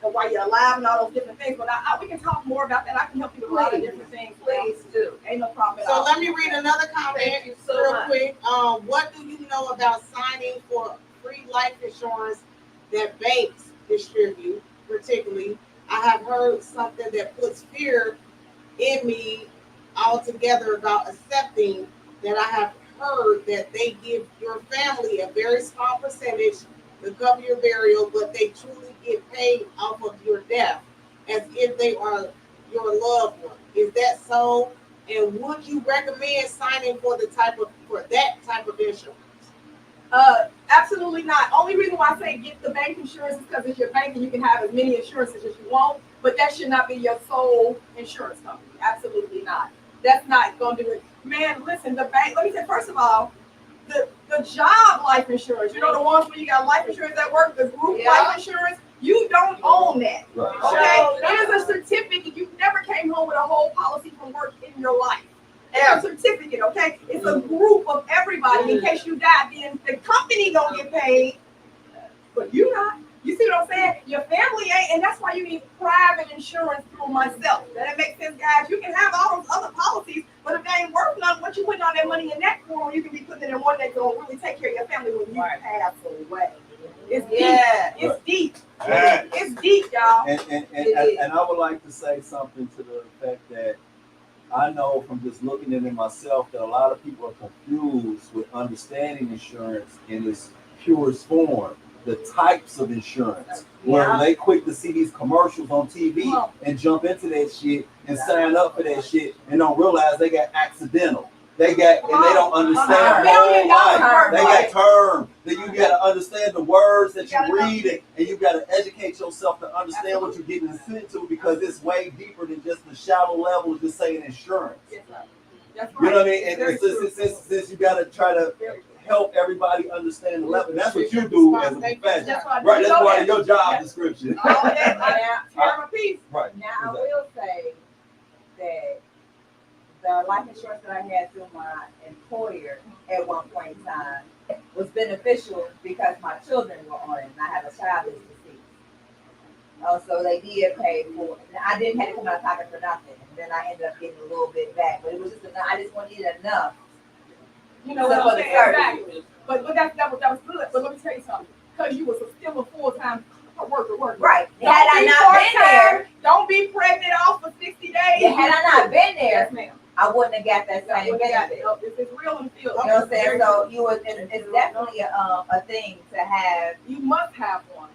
why you're alive and all those different things. But we can talk more about that. I can help you with a lot of different things. Please do. Ain't no problem at So all. let me read another comment real quick. What do you know about signing for free life insurance that banks distribute, particularly? I have heard something that puts fear in me altogether about accepting that. I have heard that they give your family a very small percentage to cover your burial, but they truly get paid off of your death as if they are your loved one. Is that so? And would you recommend signing for that type of insurance? Absolutely not. Only reason why I say get the bank insurance is because it's your bank and you can have as many insurances as you want, but that should not be your sole insurance company. Absolutely not. That's not going to do it. Man, listen, the bank, let me say, first of all, the job life insurance, you know, the ones where you got life insurance at work, the group life insurance, you don't own that. Right. Okay? It is a certificate. You never came home with a whole policy from work in your life. It's a certificate, okay? It's a group of everybody. In case you die, then the company don't get paid, but you not. You see what I'm saying? Your family ain't, and that's why you need private insurance through myself. That makes sense, guys. You can have all those other policies, but if they ain't worth nothing, what you putting all that money in that for, you can be putting it in one that's gonna really take care of your family when you pass away. It's deep. It's deep. It's deep, y'all. And I would like to say something to the effect that I know from just looking at it myself that a lot of people are confused with understanding insurance in its purest form. The types of insurance, where they quick to see these commercials on TV and jump into that shit and sign up for that shit and don't realize they got accidental. They got and they don't understand whole life. They got term. Then you got to understand the words that you read and you got to educate yourself to understand what you're getting into because it's way deeper than just the shallow level of just saying insurance. That's right. You know what I mean? And since you got to try to help everybody understand the level. That's what you do as a profession. That's part of your job description. Right. Now, I will say that the life insurance that I had through my employer at one point in time was beneficial because my children were on it, and I have a child that's deceased. So they did pay for it. I didn't have to come out of pocket for nothing. And then I ended up getting a little bit back. But it was just enough. I just wanted enough. You know what I'm saying? Exactly. But that was good. But let me tell you something. Because you was still a full-time worker. Right. Had I not been there. Don't be pregnant off for 60 days. Yeah, had I not been there, yes, ma'am, I wouldn't have got that same benefit. It's real in the field. You know what I'm saying? So it's definitely a thing to have. You must have one.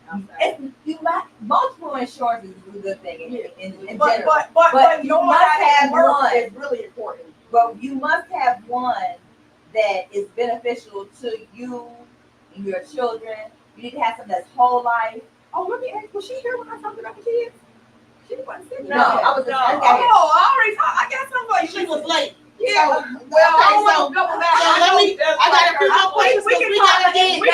Multiple insurances is a good thing in general. But you must have one. It's really important. But you must have one that is beneficial to you and your children. You need to have something that's whole life. Oh, let me ask, was she here when I talked about the kids? She wasn't sitting. No, I was just I got somebody. She was late. Yeah. So I got a few more questions. We gotta get into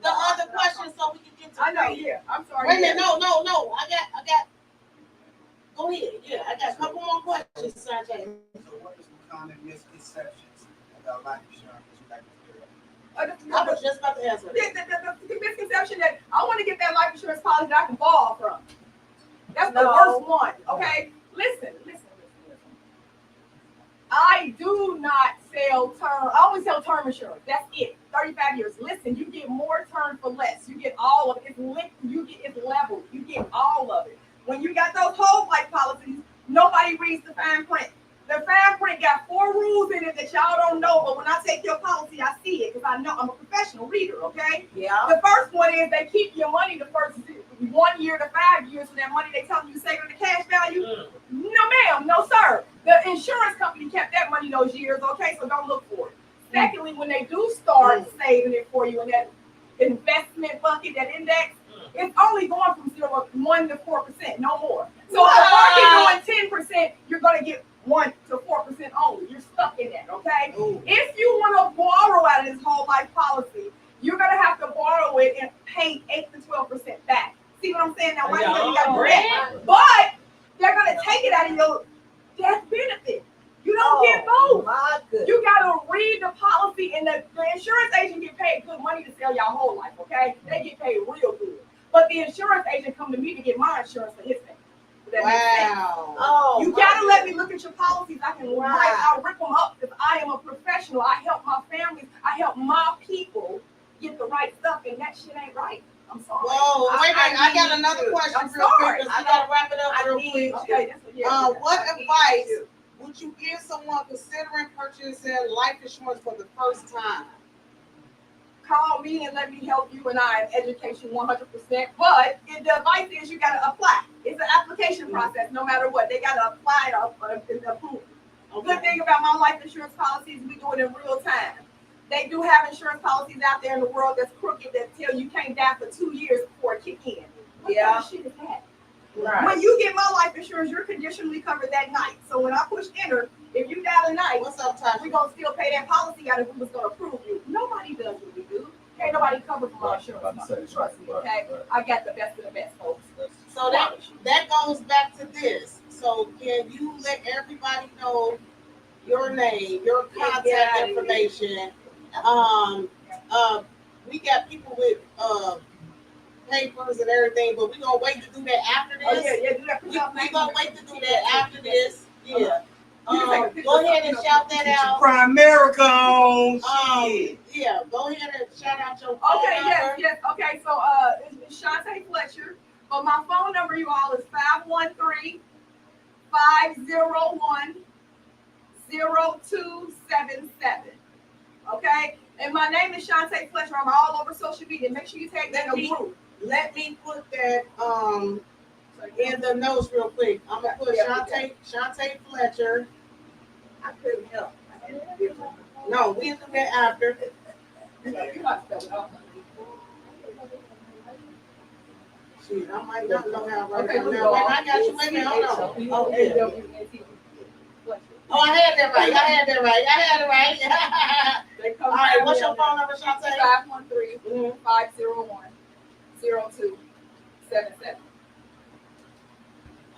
the other questions so we can get to. I know. Yeah. I'm sorry. Wait a minute. No. I got. Go ahead. Yeah, I got a couple more questions, Sanjay. So what is the common misconceptions about life insurance that you like to clear up? I was just about to answer. The misconception that I want to get that life insurance policy that I can borrow from. That's the worst one. Okay. Listen. I do not sell term. I only sell term insurance. That's it. 35 years. Listen, you get more term for less. You get all of it. It's linked. It's leveled. You get all of it. When you got those whole life policies, nobody reads the fine print. The fine print got 4 rules in it that y'all don't know, but when I take your policy, I see it because I know I'm a professional reader, okay? Yeah. The first one is they keep your money the first 1 year to 5 years, so that money they tell you save in the cash value. No, ma'am, no, sir. The insurance company kept that money those years, okay? So don't look for it. Secondly, when they do start saving it for you in that investment bucket, that index, it's only going from 1 to 4%, no more. So if the market going 10%, you're going to get 1 to 4% only. You're stuck in that, okay? If you want to borrow out of this whole life policy, you're going to have to borrow it and pay 8 to 12% back. See what I'm saying? Now, why you got to do that? But they're going to take it out of your death benefit. You don't get both. You got to read the policy, and the insurance agent get paid good money to sell y'all whole life, okay? They get paid real good. But the insurance agent come to me to get my insurance for his thing. Wow. You gotta let me look at your policies. I'll rip them up because I am a professional. I help my families. I help my people get the right stuff, and that shit ain't right. I'm sorry. Whoa, wait a minute. I got another question real quick because I gotta wrap it up real quick. Okay. What advice would you give someone considering purchasing life insurance for the first time? Call me and let me help you and I in education 100%. But the advice is you got to apply. It's an application process no matter what. They got to apply it and approve. Good thing about my life insurance policies, we do it in real time. They do have insurance policies out there in the world that's crooked that tell you can't die for 2 years before it kick in. What kind of shit is that? Right. When you get my life insurance, you're conditionally covered that night. So when I push enter, if you die tonight, what's up, Tasha? We're gonna still pay that policy out if we was gonna approve you. Nobody does what we do. Can't nobody cover for my insurance. Trust me, okay? I got the best of the best, folks. So that goes back to this. So can you let everybody know your name, your contact information? We got people with papers and everything, but we're gonna wait to do that after this. Do that. We're gonna wait to do that after this. Yeah. Go ahead and shout that out. Primerica. Yeah, go ahead and shout out your phone number. Yes. Okay, so it's Shantae Fletcher. But my phone number, you all, is 513-501-0277. Okay? And my name is Shantae Fletcher. I'm all over social media. Make sure you tag me in the group. Let me put that in the notes real quick. I'm gonna put Shantae Fletcher. I couldn't help. No, we'll do that after. Shoot, I might not know how to write it now. Wait, I got you. Wait a minute, hold on. Oh, I had that right. All right, what's your phone number, Shantae? 513-501-0277.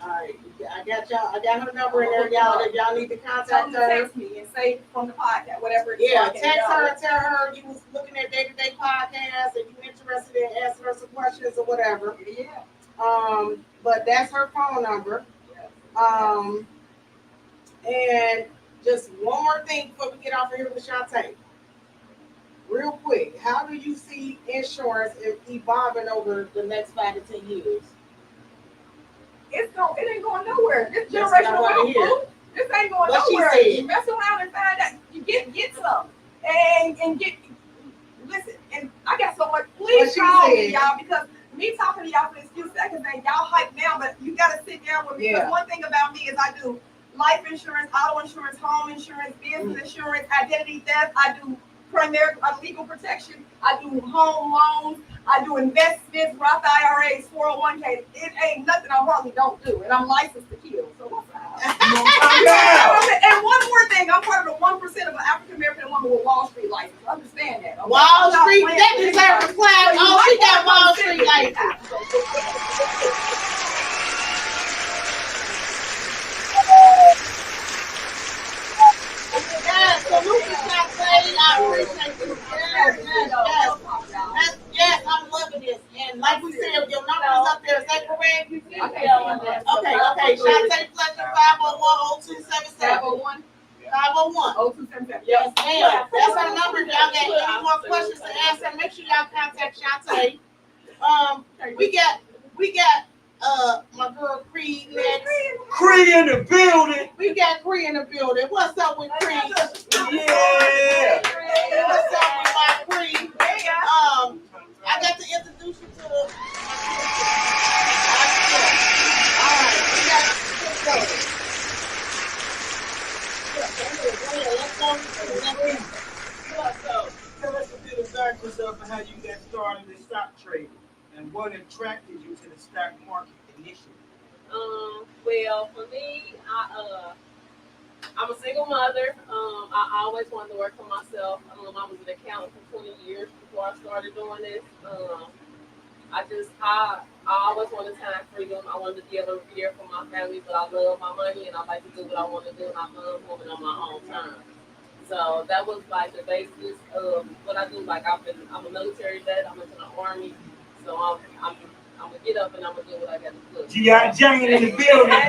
All right, I got y'all. I got her number in there, y'all. If y'all need to contact her, text me and say from the podcast, whatever. Yeah, text her and tell her you was looking at Day-to-Day podcast and you interested in asking her some questions or whatever. Yeah. But that's her phone number. And just one more thing before we get off of here with Shantae. Real quick, how do you see insurance evolving over the next 5 to 10 years? It ain't going nowhere. This generational wealth, this ain't going nowhere. You mess around and find out. You get some. And get, listen, and I got so much. Please call me, y'all, because me talking to y'all for this few seconds and y'all hype now, but you got to sit down with me. Because one thing about me is I do life insurance, auto insurance, home insurance, business insurance, identity theft. I do primary legal protection. I do home loans. I do investments, Roth IRAs, 401k. It ain't nothing I hardly don't do, and I'm licensed to kill. So what's up? And one more thing, I'm part of the 1% of an African American woman with Wall Street license. Understand that? Wall Street, that deserves a clap. Oh, she got Wall Street license. Yes, salute to Shantae. I appreciate you. Yes, I'm loving this. And like we said, your number is up there. Is that correct? Okay. Shantae Fletcher, 501-0277. 501-0277. Yes, ma'am. That's our number. Y'all got any more questions to answer? Make sure y'all contact Shantae. We got my girl Cree next. Cree in the building. We got Cree in the building. What's up with Cree? Yeah. What's up with my Cree? I got to introduce you to the. All right, we got let's go. Tell us a bit about yourself and how you got started in stock trading, and what attracted you to the stock market initially. Well, for me, I'm a single mother. I always wanted to work for myself. I was an accountant for 20 years before I started doing this. I always wanted time freedom. I wanted to be able to be there for my family, but I love my money and I like to do what I want to do, and I love moving on my own terms. So that was like the basis of what I do. Like I'm a military vet. I'm into the Army, so I'm gonna get up and I'm gonna do what I got to do. G.I. Jane in the building.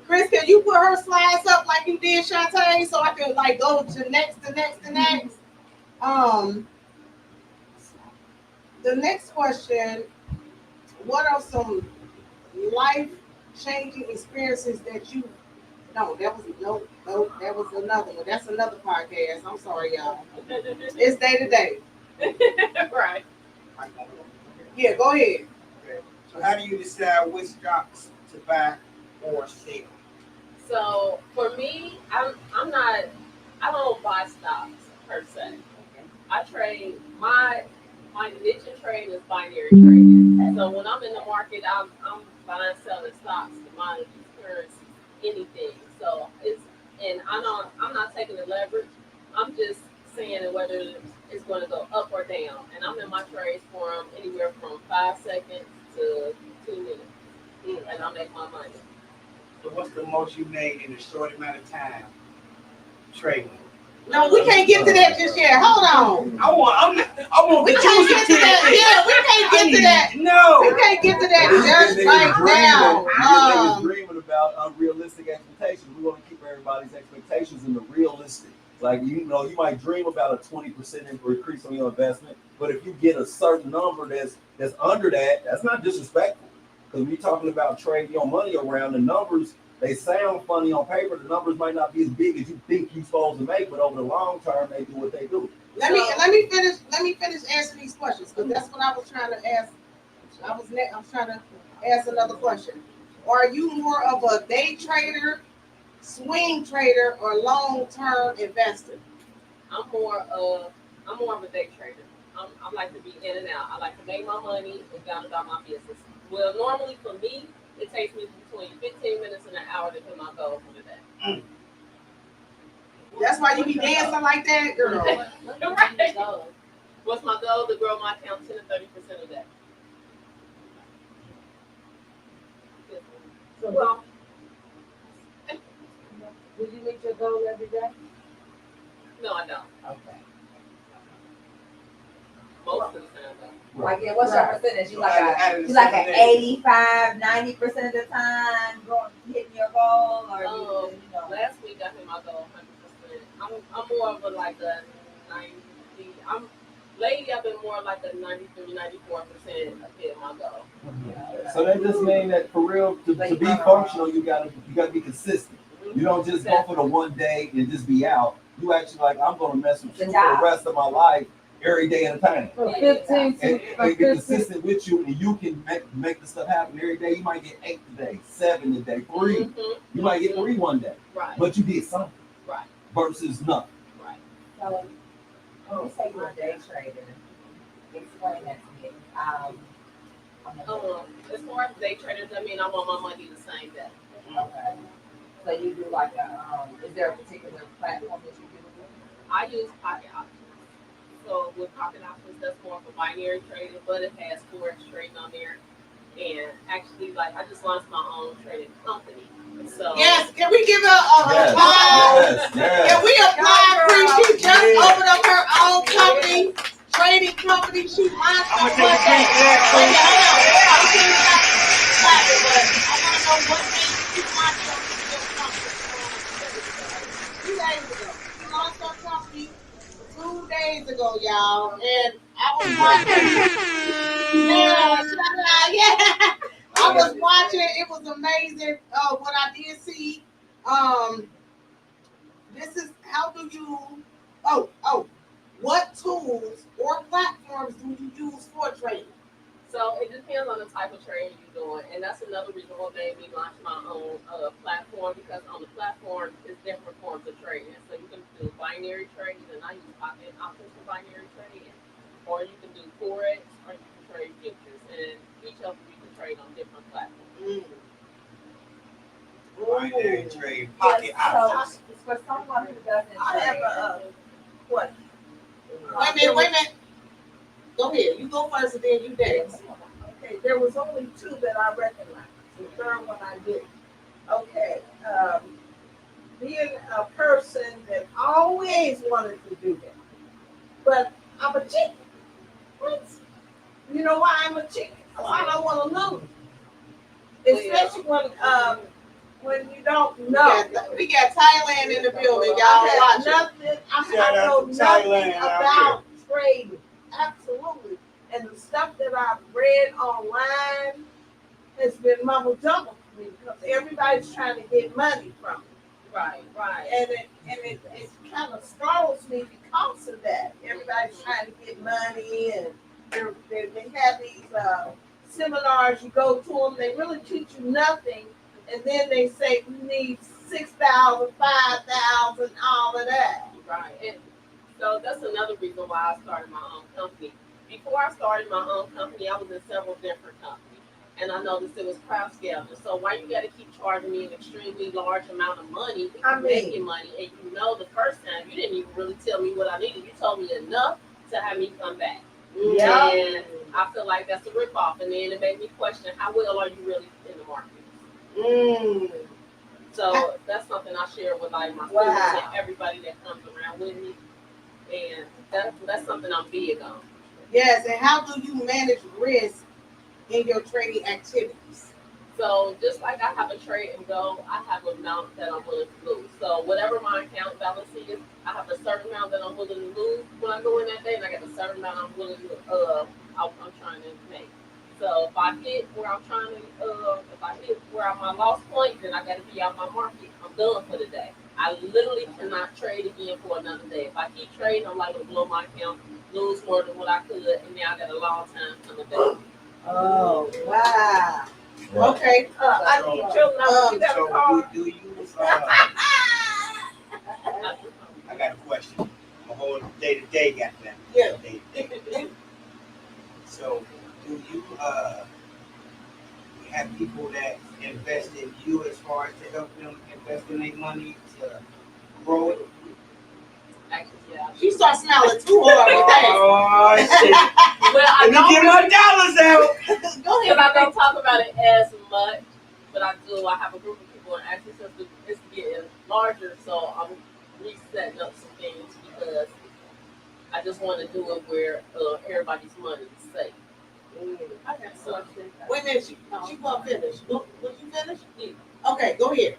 Chris, can you put her slides up like you did, Shantae, so I can like go to next. The next question: what are some life-changing experiences that you? No, that was another one. That's another podcast. I'm sorry, y'all. It's Day-to-Day. Right. Yeah, go ahead. Okay. So how do you decide which stocks to buy or sell? So for For me, I don't buy stocks per se. I trade my niche in trade is binary trading. So when I'm in the market, I'm buying, selling stocks, commodities, currencies, anything. So I'm not taking the leverage. I'm just saying whether it's going to go up or down. And I'm in my trades from anywhere from 5 seconds to 2 minutes, and I make my money. So what's the most you made in a short amount of time trading? No, we can't get to that just yet. Hold on. I want We can't get to that. Yeah, we can't get to that. No. We can't get to that just right now. Niggas dreaming about unrealistic expectations. We want to keep everybody's expectations in the realistic. Like, you know, you might dream about a 20% increase on your investment, but if you get a certain number that's under that, that's not disrespectful. Because when you're talking about trading your money around, the numbers, they sound funny on paper. The numbers might not be as big as you think you're supposed to make, but over the long term, they do what they do. Let me finish answering these questions, because that's what I was trying to ask. I was trying to ask another question. Are you more of a day trader, swing trader, or long-term investor? I'm more of a day trader. I like to be in and out. I like to make my money and down about my business. Well, normally for me, it takes me between 15 minutes and an hour to hit my goal for the day. That's why you be dancing like that, girl. Right. What's my goal? To grow my account 10 to 30% of that. Well, do you meet your goal every day? No, I don't. Okay. Most of the time, though. Like, yeah, what's your percentage? You like an 85, 90% of the time hitting your goal, or you know? Last week I hit my goal 100%. I'm more of a like a 90. Lately I've been more like a 93, 94% hit my goal. So that just means that for real, to be functional, you gotta be consistent. You don't just go for the one day and just be out. You actually like, I'm gonna mess with you for the rest of my life, every day at a time. For 15 and get consistent with you, and you can make the stuff happen every day. You might get 8 today, 7 today, 3. You might get 3 one day. Right. But you did something. Right. Versus nothing. Right. So when you say you're a day trader, explain that to me. As far as day traders, I mean, I want my money the same day. Okay. So you do like is there a particular platform that you do with? I use Pocket Options. So with Pocket Options, that's more of a binary trading, but it has forex trading on there. And actually, like, I just launched my own trading company. So yes, can we give her applause? Can we apply free? She just opened up her own company, trading company. She launched her company. I want to know what made you launch your company. 2 days ago. She launched her company 2 days ago, y'all. And I was watching. Yeah. I was watching. It was amazing. What I did see. This is how do you? What tools or platforms do you use for trading? So it depends on the type of trading you're doing, and that's another reason why made me launch my own platform, because on the platform it's different forms of trading. So you can do binary trading, and I use Pocket Options for binary trading, or you can do forex, or you can trade futures, and each of them you can trade on different platforms. Binary trade, Pocket Options. For someone who doesn't, I have a what? Wait a minute. Go ahead. You go first, and then you next. Okay, there was only 2 that I recognized. The third one I didn't. Okay, being a person that always wanted to do that, but I'm a chicken. You know why I'm a chicken? Because I don't want to lose. Especially when you don't know. We got Thailand in the building, y'all. I know nothing about trading. Absolutely. And the stuff that I've read online has been mumble jumble for me, because everybody's trying to get money from it. Right. And it kind of startles me because of that. Everybody's trying to get money, and they have these seminars. You go to them, they really teach you nothing, and then they say we need 6,000, 5,000, all of that. Right. And so that's another reason why I started my own company. Before I started my own company, I was in several different companies. And I noticed it was crowd scouting. So why you got to keep charging me an extremely large amount of money if you're making money? And you know the first time you didn't even really tell me what I needed. You told me enough to have me come back. Yeah. And I feel like that's a ripoff. And then it made me question, how well are you really in the market? So that's something I share with like my students and everybody that comes around with me. And that's something I'm big on. Yes, and how do you manage risk in your trading activities? So just like I have a trade and go, I have an amount that I'm willing to lose. So whatever my account balance is, I have a certain amount that I'm willing to lose when I go in that day, and I got a certain amount I'm willing to I'm trying to make. So if I hit where I'm trying to if I hit where I'm my loss point, then I got to be out my market. I'm done for the day. I literally cannot trade again for another day. If I keep trading, I'm liable to blow my account, lose more than what I could, and now I got a long time coming back. Oh, wow. Okay. I need your number. You got a call? Do you? I got a question. I'm a whole day to day, goddamn. Yeah. So, do you have people that invest in you as far as to help them invest in their money to grow it? Yeah. You start smiling too hard. Oh, shit. Well, I Let me get my dollars out. Go ahead. I don't talk about it as much, but I do. I have a group of people, and actually since it's getting larger, so I'm resetting up some things because I just want to do it where everybody's money is safe. I got something. Wait a minute, she won't finish. Will you finish? Yeah. Okay, go ahead.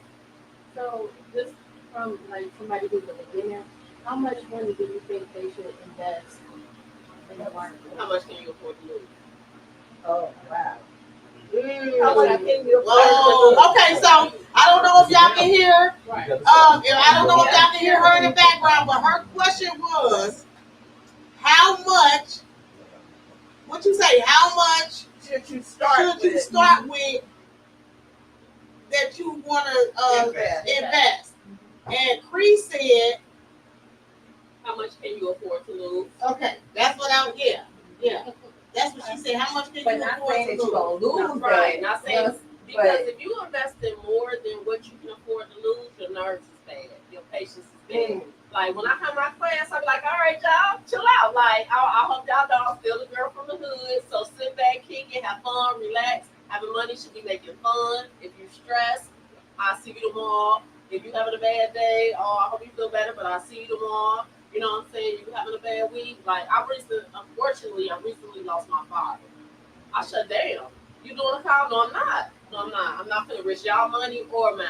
So, just from like somebody who's a beginner, how much money do you think they should invest in the market? How much can you afford to lose? Oh, wow. How much can you afford? Whoa. Okay, so I don't know if y'all can hear. I don't know if y'all can hear her in the background, but her question was, how much? What you say? How much should you start with that you want to invest? And Cree said, how much can you afford to lose? Okay, that's what I would get. Yeah. That's what she said. How much can you afford to lose? You're gonna lose, right? Not saying because if you invest in more than what you can afford to lose, your nerves is bad, your patience is bad. Like when I have my class, I'm like, all right, y'all, chill out. Like I hope y'all know I'm still the girl from the hood. So sit back, kick it, have fun, relax. Having money should be making fun. If you're stressed, I'll see you tomorrow. If you're having a bad day, I hope you feel better, but I'll see you tomorrow. You know what I'm saying? You're having a bad week. Like I recently lost my father. I shut down. You doing a call? No, I'm not. I'm not gonna risk y'all money or mine.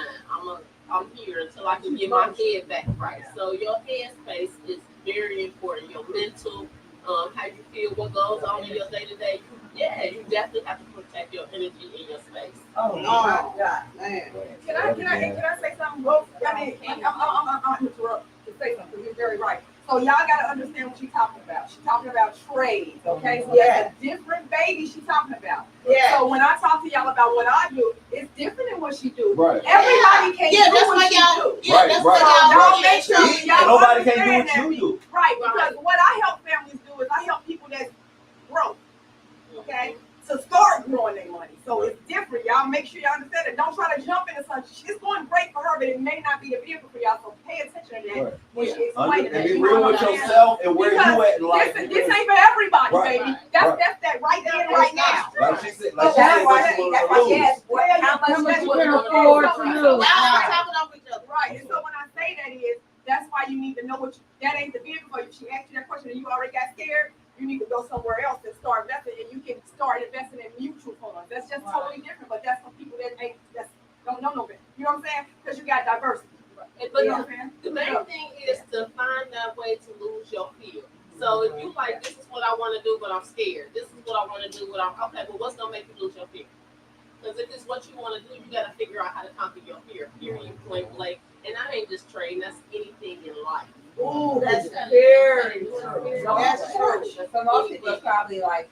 I'm here until I can get my head back right. So your head space is very important. Your mental, how you feel, what goes on in your day to day. Yeah, you definitely have to protect your energy in your space. Oh my God, man! Can I say something? Well, I mean, I'm interrupt to say something. You're very right. So y'all gotta understand what she's talking about. She's talking about trades, okay? So that's a different baby she's talking about. Yeah. So when I talk to y'all about what I do, it's different than what she do. Right. Everybody can't do what she do. Yeah, that's what y'all make sure y'all nobody can do understand what you do. Right, because what I help families do is I help people that's broke, okay? To start growing their money. So it's different. Y'all make sure y'all understand it. Don't try to jump into something. It's going great for her, but it may not be the vehicle for y'all. So pay attention to that when she explains it. And be real with yourself and where because you at in life. This ain't for everybody, baby. That's that right there, right now. Like she said, that's why yes. How much you can afford to lose. Right. And so when I say that is, that's why you need to know that ain't the vehicle for you. She asked you that question and you already got scared. You need to go somewhere else and start investing, and you can start investing in mutual funds. That's just totally different, but that's for people that don't know no better. You know what I'm saying? Because you got diversity. But you know what I'm saying? The main thing is to find that way to lose your fear. So if you like, this is what I want to do, but I'm scared. This is what I want to do, but okay. But what's gonna make you lose your fear? Because if it's what you want to do, you got to figure out how to conquer your fear. Period, point blank. And that ain't just trading. That's anything in life. Ooh, that's very true. That's true. For most people, it's probably like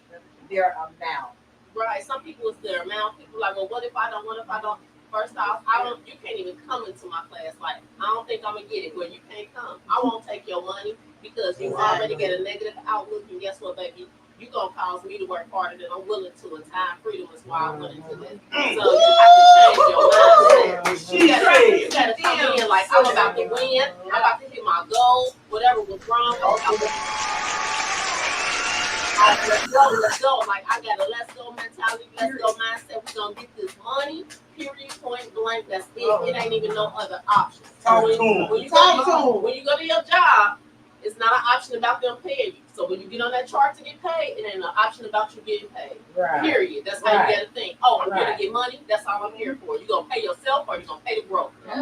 their amount. Right. Some people it's their amount. People are like, well, what if I don't? What if I don't? First off, you can't even come into my class. Like, I don't think I'm gonna get it where you can't come. I won't take your money because you already get a negative outlook, and guess what, baby? You gonna cause me to work harder than I'm willing to, and time freedom is why I went into this. So you have to change your mindset. You gotta come in like, I'm about to win, I'm about to hit my goal, whatever was wrong, let's go. Like, I got a let's go mentality, let's go mindset. We're gonna get this money, period, point blank. That's it. It ain't even no other option. So when you go to your job, it's not an option about them paying you. So when you get on that chart to get paid, it ain't an option about you getting paid. Right. Period. That's how you gotta think. Oh, I'm here to get money. That's all I'm here for. You gonna pay yourself or you gonna pay the broker? I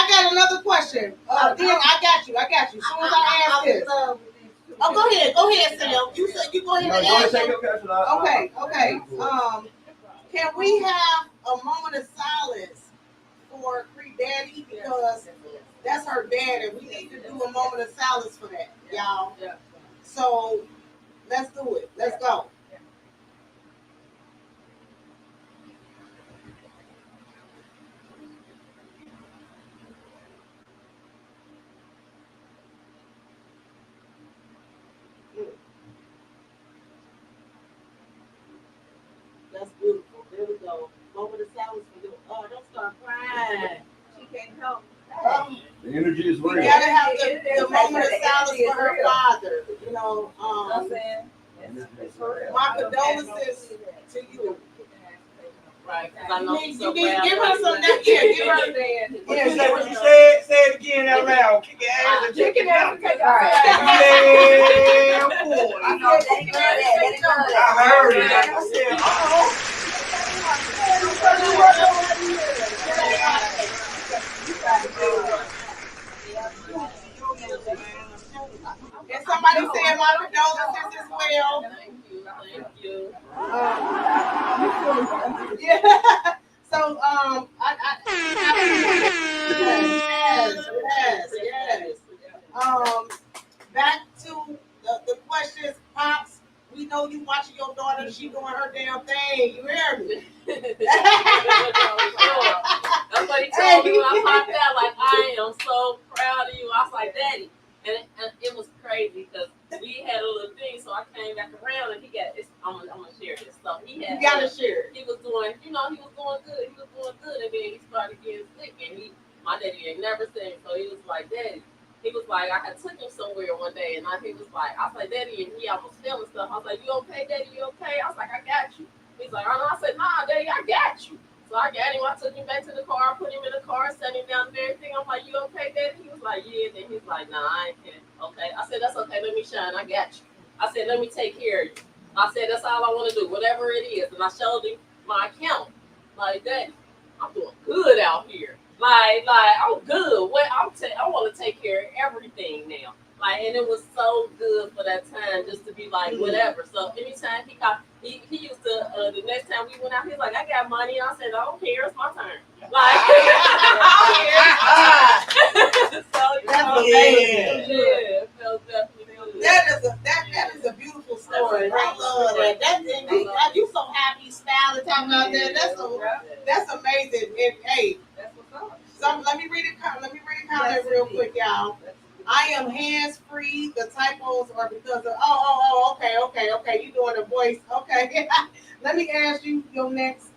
got another question. Then I got you. As soon as I ask this. Oh, go ahead, Sam. You said you go ahead and ask. Okay. Can we have a moment of silence for Cree Daddy, because that's her dad, and we need to do a moment of silence for that, y'all. Yeah. So let's do it. Let's go. That's beautiful. There we go. Moment of silence for you. Oh, don't start crying. She can't help. The energy is real. We gotta have the moment of silence for her father. You know, my condolences to you. Right, because I know you need give her some next year. Give her what you said. Say it again out loud. Kick your ass and check it out. I heard it. I said, and somebody said my condolences as well. Thank you. Yeah. So yes. Back to the questions, Pops. We know you watching your daughter. She doing her damn thing. You hear me? That's what he told me when I popped out. Like, I am so proud of you. I was like, Daddy. And it was crazy because we had a little thing, so I came back around and he got. I'm gonna share this. So he had. You gotta share. He was doing, he was doing good. And then he started getting sick, and my daddy ain't never seen. So he was like, Daddy. He was like, I took him somewhere one day, and he was like, I was like, Daddy, and he almost fell and stuff. I was like, you okay, Daddy? You okay? I was like, I got you. He's like, I said, nah, Daddy, I got you. So I got him. I took him back to the car, put him in the car, set him down and everything. I'm like, you okay, Daddy? He was like, yeah. Then he's like, nah, I ain't okay. I said, that's okay. Let me shine. I got you. I said, let me take care of you. I said, that's all I want to do, whatever it is. And I showed him my account. Like, Daddy, I'm doing good out here. Like I'm good. I want to take care of everything now. Like, and it was so good for that time just to be like, whatever. So anytime he used to, the next time we went out, he was like, I got money. I said, I don't care. It's my turn. Like, so, that's amazing. Yeah, it felt definitely good. That is a beautiful story. I love that. You so happy, smiling, talking about that. That's amazing. And hey, let me read it. Let me read a comment real quick, y'all. I am hands-free. The typos are because of okay. You doing a voice. Okay. Let me ask you your next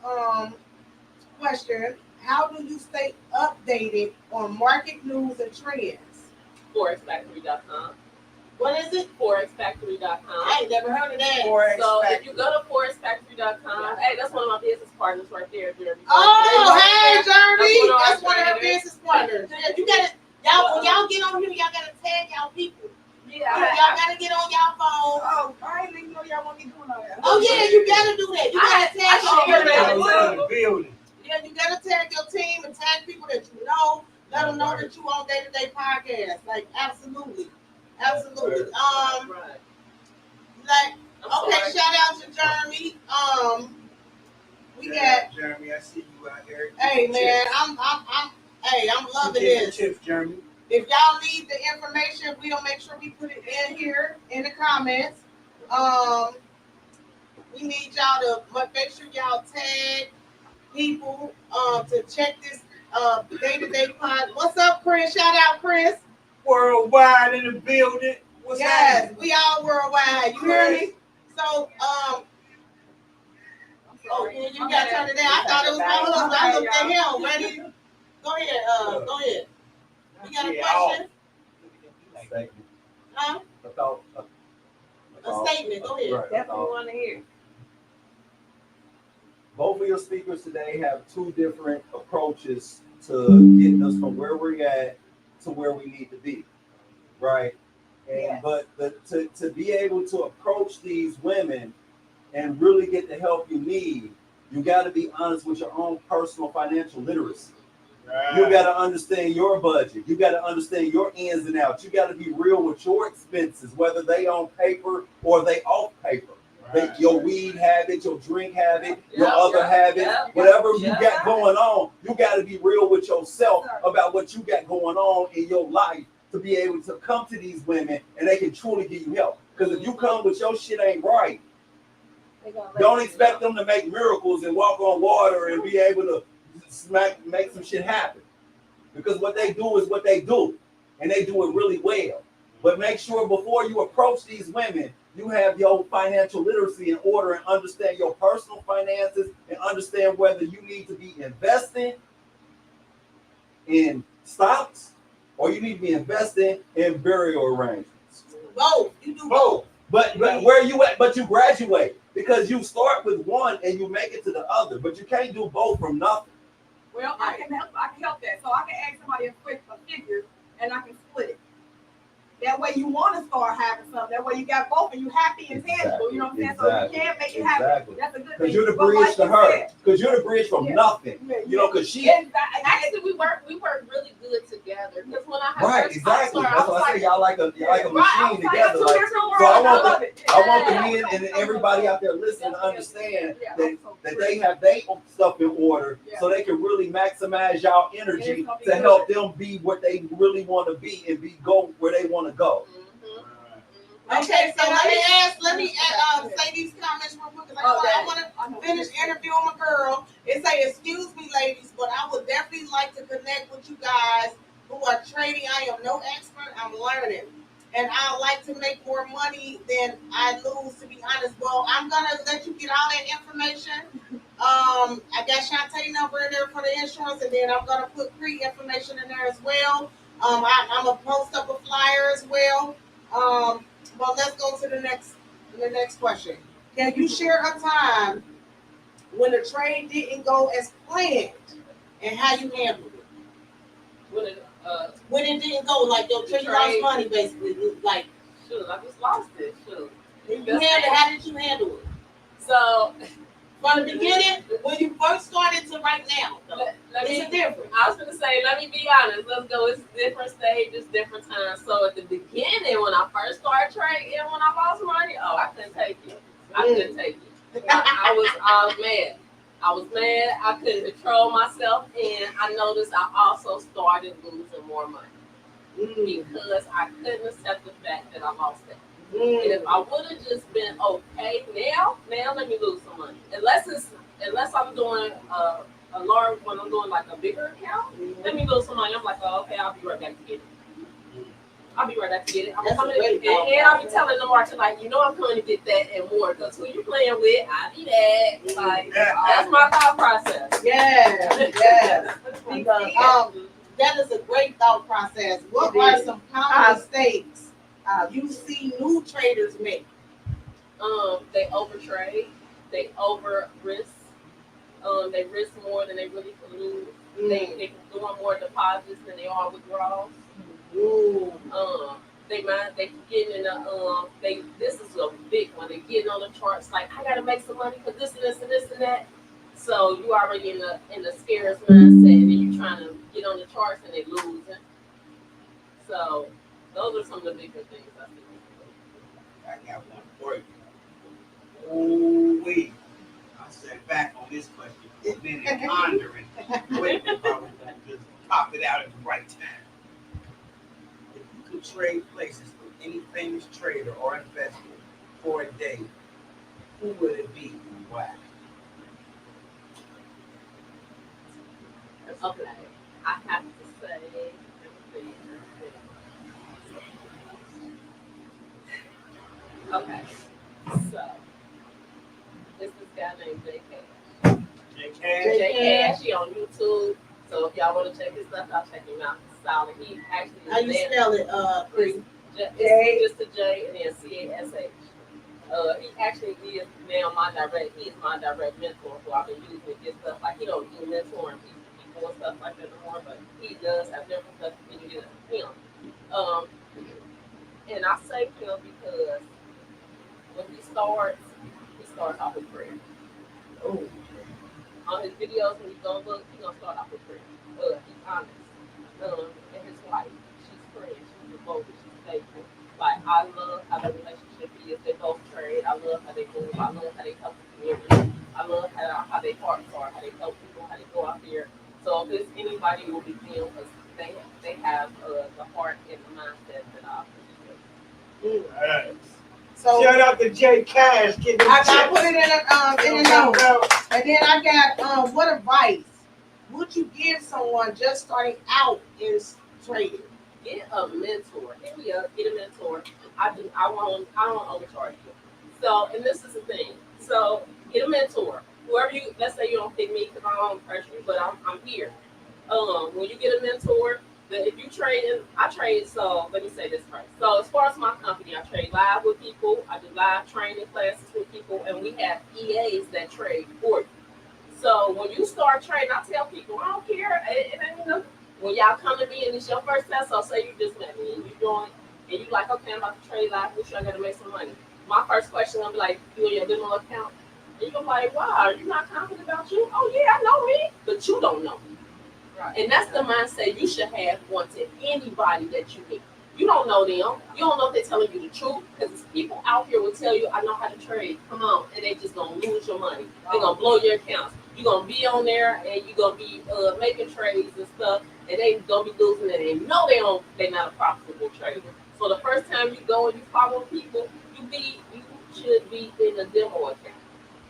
question. How do you stay updated on market news and trends? ForexFactory.com. What is it? ForexFactory.com. I ain't never heard of that. If you go to ForexFactory.com, hey, that's one of my business partners right there, Jeremy. Oh, hey, Jeremy. That's one of her business partners. You gotta. Y'all, when y'all get on here, y'all gotta tag y'all people. Yeah, y'all gotta get on y'all phone. Oh, I didn't even know y'all want me doing all that. Oh yeah, you gotta do that. You gotta tag your team. Yeah, you gotta tag your team and tag people that you know. Let them know that you on day-to-day podcast. Like absolutely. Shout out to Jeremy. We got Jeremy. I see you out there. Hey man, I'm loving this. Jeremy. If y'all need the information, we'll make sure we put it in here in the comments. we need y'all to make sure y'all tag people to check this day-to-day pod. What's up, Chris? Shout out, Chris. Worldwide in the building. What's happening? We all worldwide. You hear me? So, you got to turn it down. I thought it was my husband. I looked at him. Ready? Go ahead. Go ahead. You got a question? Huh? A statement. Go ahead. Definitely want to hear. Both of your speakers today have two different approaches to getting us from where we're at to where we need to be, right? And but to be able to approach these women and really get the help you need, you got to be honest with your own personal financial literacy. Right. You got to understand your budget. You got to understand your ins and outs. You got to be real with your expenses, whether they on paper or they off paper. Right. Your weed habit, your drink habit, your other habits, whatever you got going on, you got to be real with yourself about what you got going on in your life to be able to come to these women and they can truly give you help. Because if you come with your shit ain't right, don't expect them to make miracles and walk on water and be able to make some shit happen. Because what they do is what they do, and they do it really well. But make sure before you approach these women, you have your financial literacy in order and understand your personal finances and understand whether you need to be investing in stocks or you need to be investing in burial arrangements. Both. You do both. But where you at? But you graduate because you start with one and you make it to the other. But you can't do both from nothing. Well, I can help that. So I can ask somebody a figure and I can split it. That way you want to start having something. That way you got both and you happy and tangible. You know what I'm saying? Exactly. So you can't make it happen. That's a good thing. Because you're the bridge to her. Because you're the bridge from nothing. You know, because she... Actually, we work really good together. Because when I have right, exactly. That's why I say y'all like a machine together. So I want the men and everybody out there listening to understand that they have their stuff in order so they can really maximize y'all energy to help them be what they really want to be and go where they want to go. Okay, so let me say these comments real quick because I want to finish interviewing my girl. It say, excuse me, ladies, but I would definitely like to connect with you guys who are trading. I am no expert. I'm learning. And I like to make more money than I lose, to be honest. Well, I'm going to let you get all that information. I got Shantae number in there for the insurance, and then I'm going to put information in there as well. I'm going to post up a flyer as well. But let's go to the next question. Can you share a time when a trade didn't go as planned and how you handled it? When it didn't go, like your trade lost money, basically. Like, shoot, I just lost it. Shoot. How did you handle it? So, from the beginning, when you first started to right now, it's different. I was going to say, let me be honest. Let's go. It's different stages, different times. So at the beginning, when I first started trading, when I lost money, I couldn't take it. I couldn't take it. I was mad. I was mad. I couldn't control myself, and I noticed I also started losing more money because I couldn't accept the fact that I lost it. And if I would have just been okay now let me lose some money. Unless I'm doing a large, when I'm doing like a bigger account, let me lose some money. I'm like, okay, I'll be right back to get it. I'll be right back to get it. I'm coming and I'll be telling the market, like, I'm coming to get that and more. Because who you playing with, I be that. Like, that's my thought process. Yes. That is a great thought process. What are some common mistakes you see new traders make? They overtrade. They over risk. They risk more than they really can lose. They're doing more deposits than they are withdrawals. They getting in this is a big one. They getting on the charts like, I gotta make some money for this and this and this and that. So you already in the scarce mindset, and then you trying to get on the charts and they losing. So those are some of the bigger things I think. I got one for you. Oh wait, I sat back on this question for a minute, pondering. Wait, I was gonna just pop it out at the right time. If you could trade places with any famous trader or investor for a day, who would it be and why? Okay, I have to say, okay, so this guy named J. Cash. J. Cash, he on YouTube. So if y'all want to check his stuff out, check him out. It's solid. He actually How you spell it, Chris? It's just a J and then CASH. He actually is now my direct mentor, who I've been using to get stuff like he don't do mentoring people and stuff like that no more, but he does have different stuff when you get him. And I say him because when he starts off with prayer. Oh. On his videos, when he's gonna look, he's gonna start off with prayer. He's honest. And his wife, she's praying, she's devoted, she's faithful. Like, I love how the relationship is. They both trade. I love how they move. I love how they help the community. I love how they hearts are, how they help people, how they go out there. So if it's anybody will be them, because they have the heart and the mindset that I appreciate. So shout out to J. Cash. I put it in the notes. And then I got what advice would you give someone just starting out in trading? Get a mentor. Hit me up. Get a mentor. I don't overcharge you. So, and this is the thing. So, get a mentor. Whoever you, let's say you don't pick me because I don't pressure you, but I'm here. When you get a mentor, if you trade, I trade. So let me say this first. So as far as my company, I trade live with people. I do live training classes with people, and we have EAs that trade for you. So when you start trading, I tell people, I don't care. It ain't enough. When y'all come to me and it's your first test, so say you just met me and you doing, and you like, okay, I'm about to trade live. We sure I got to make some money. My first question, I'm like, you and your Venmo account. And you're like, wow, are you not confident about you? Oh yeah, I know me, but you don't know me. Right. And that's the mindset you should have wanting anybody that you meet. You don't know them. You don't know if they're telling you the truth, because people out here will tell you, I know how to trade. Come on. And they just going to lose your money. They're going to blow your accounts. You're going to be on there and you're going to be making trades and stuff, and they going to be losing it. And they know they're not a profitable trader. So the first time you go and you follow people, you should be in a demo account.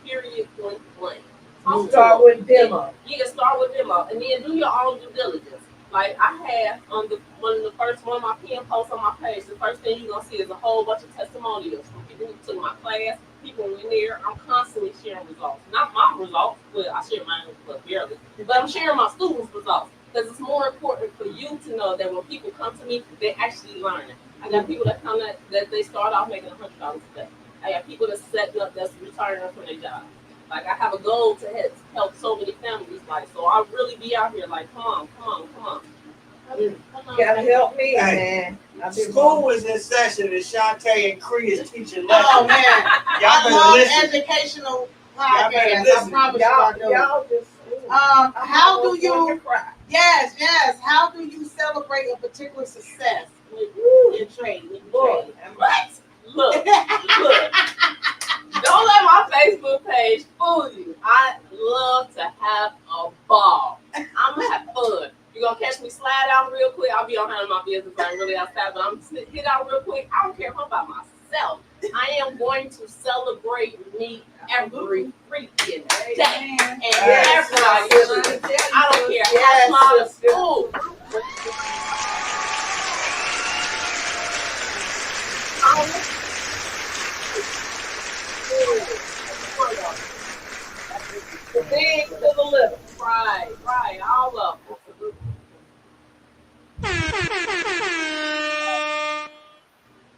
Period, point blank. You start with demo. You can start with demo, and then do your own due diligence. Like I have on one of my PM posts on my page, the first thing you're gonna see is a whole bunch of testimonials from people who took my class, people who in there. I'm constantly sharing results. Not my results, but I share mine but barely. But I'm sharing my students' results. Because it's more important for you to know that when people come to me, they actually learning. I got people that come that they start off making $100 a day. I got people that's setting up that's retiring from their job. Like I have a goal to help so many families. Like so, I really be out here. Like, come on. You gotta help me, man. School was in session, and Shantae and Cree is teaching lessons. Oh man, y'all better listen. Educational podcast. I promise y'all just. How do you? Yes. How do you celebrate a particular success in trading? What? Look. Don't let my Facebook page fool you. I love to have a ball. I'm gonna have fun. You're gonna catch me slide out real quick. I'll be on handling my business. I ain't really outside, but I'm hit out real quick. I don't care if I'm by myself. I am going to celebrate me every freaking day. And everybody should. I don't care. I smile at school. The big to the little. Right. All of them.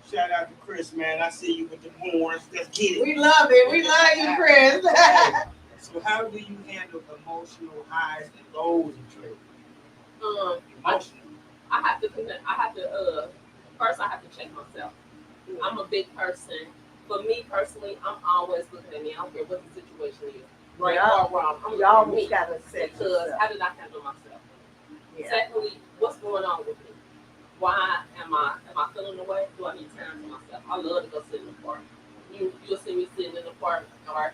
Shout out to Chris, man. I see you with the horns. Let's get it. We love it. We love you, Chris. So how do you handle emotional highs and lows in trading? Emotional. I have to first I have to check myself. I'm a big person. For me personally, I'm always looking at me. I don't care what the situation is. Right or wrong. I'm you always gotta say because how did I handle myself? Yeah. Secondly, what's going on with me? Why am I feeling the way? Do I need time for myself? I love to go sit in the park. You'll see me sitting in the park or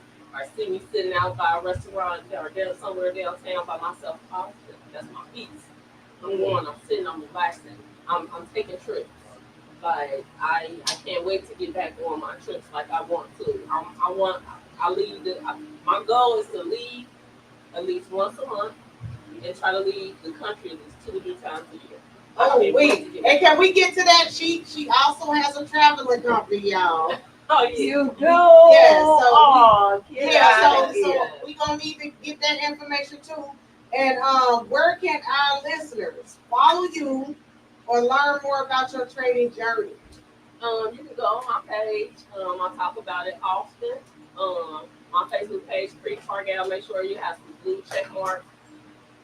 see me sitting out by a restaurant or somewhere downtown by myself. That's my peace. I'm going, I'm sitting, I'm relaxing. I'm taking trips. Like I can't wait to get back on my trips like I want to. My goal is to leave at least once a month and try to leave the country at least 2 to 3 times a year. Oh, wait. And can we get to that? She also has a traveling company, y'all. Oh, yeah. You do? Yeah, so so we gonna need to get that information too. And where can our listeners follow you or learn more about your trading journey? You can go on my page. I talk about it often. My Facebook page, Free Target. Make sure you have some blue check marks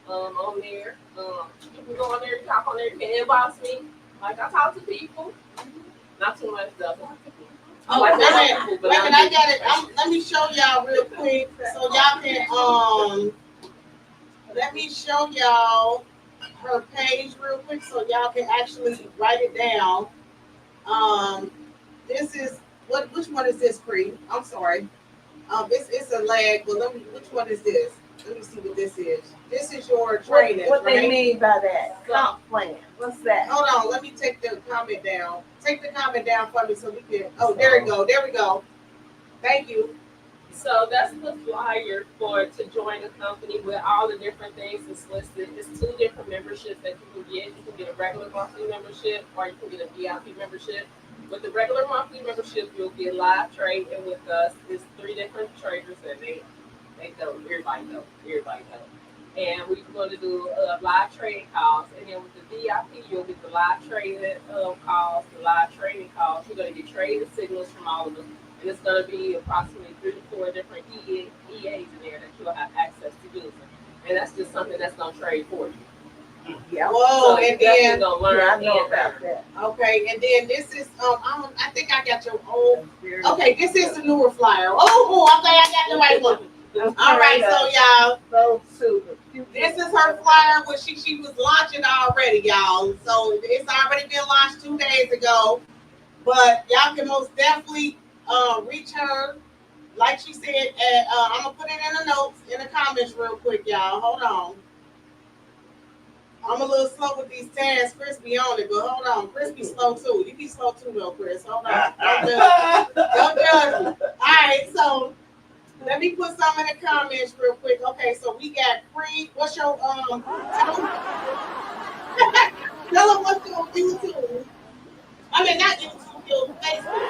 on there. You can go on there, talk on there. You can inbox me. Like I talk to people. Not too much though. Oh, like I got it. Let me show y'all real quick so y'all can let me show y'all her page real quick so y'all can actually write it down. This is which one is this, Cree? I'm sorry. It's a lag, but which one is this? Let me see what this is. This is your training. What right? they mean by that? Comp plan. What's that? Hold on, let me take the comment down. Take the comment down for me so we can. Oh, there we go. There we go. Thank you. So that's the flyer to join the company with all the different things that's listed. It's 2 different memberships that you can get. You can get a regular monthly membership or you can get a VIP membership. With the regular monthly membership, you'll get live trade, and with us, it's 3 different traders, and they know, everybody know. And we're going to do live trading calls, and then with the VIP, you'll get the live trading calls, the live trading calls. You're going to get trading signals from all of them, and it's going to be approximately 3 to 4 different EAs in there that you'll have access to using. And that's just something that's going to trade for you. Yeah. Whoa, so and then learn I know about that. Okay, and then this is I think I got your old. Okay, this is the newer flyer. Oh, okay, I got the right one. All right, so y'all, this is her flyer, but she was launching already, y'all. So it's already been launched 2 days ago, but y'all can most definitely reach her, like she said. I'm gonna put it in the notes in the comments real quick, y'all. Hold on. I'm a little slow with these tags. Chris be on it, but hold on. Chris be slow too. You be slow too though, Chris. Hold on. Don't judge me. All right, so let me put some in the comments real quick. Okay, so we got Free. What's your tell them what's your YouTube. I mean not YouTube, your Facebook.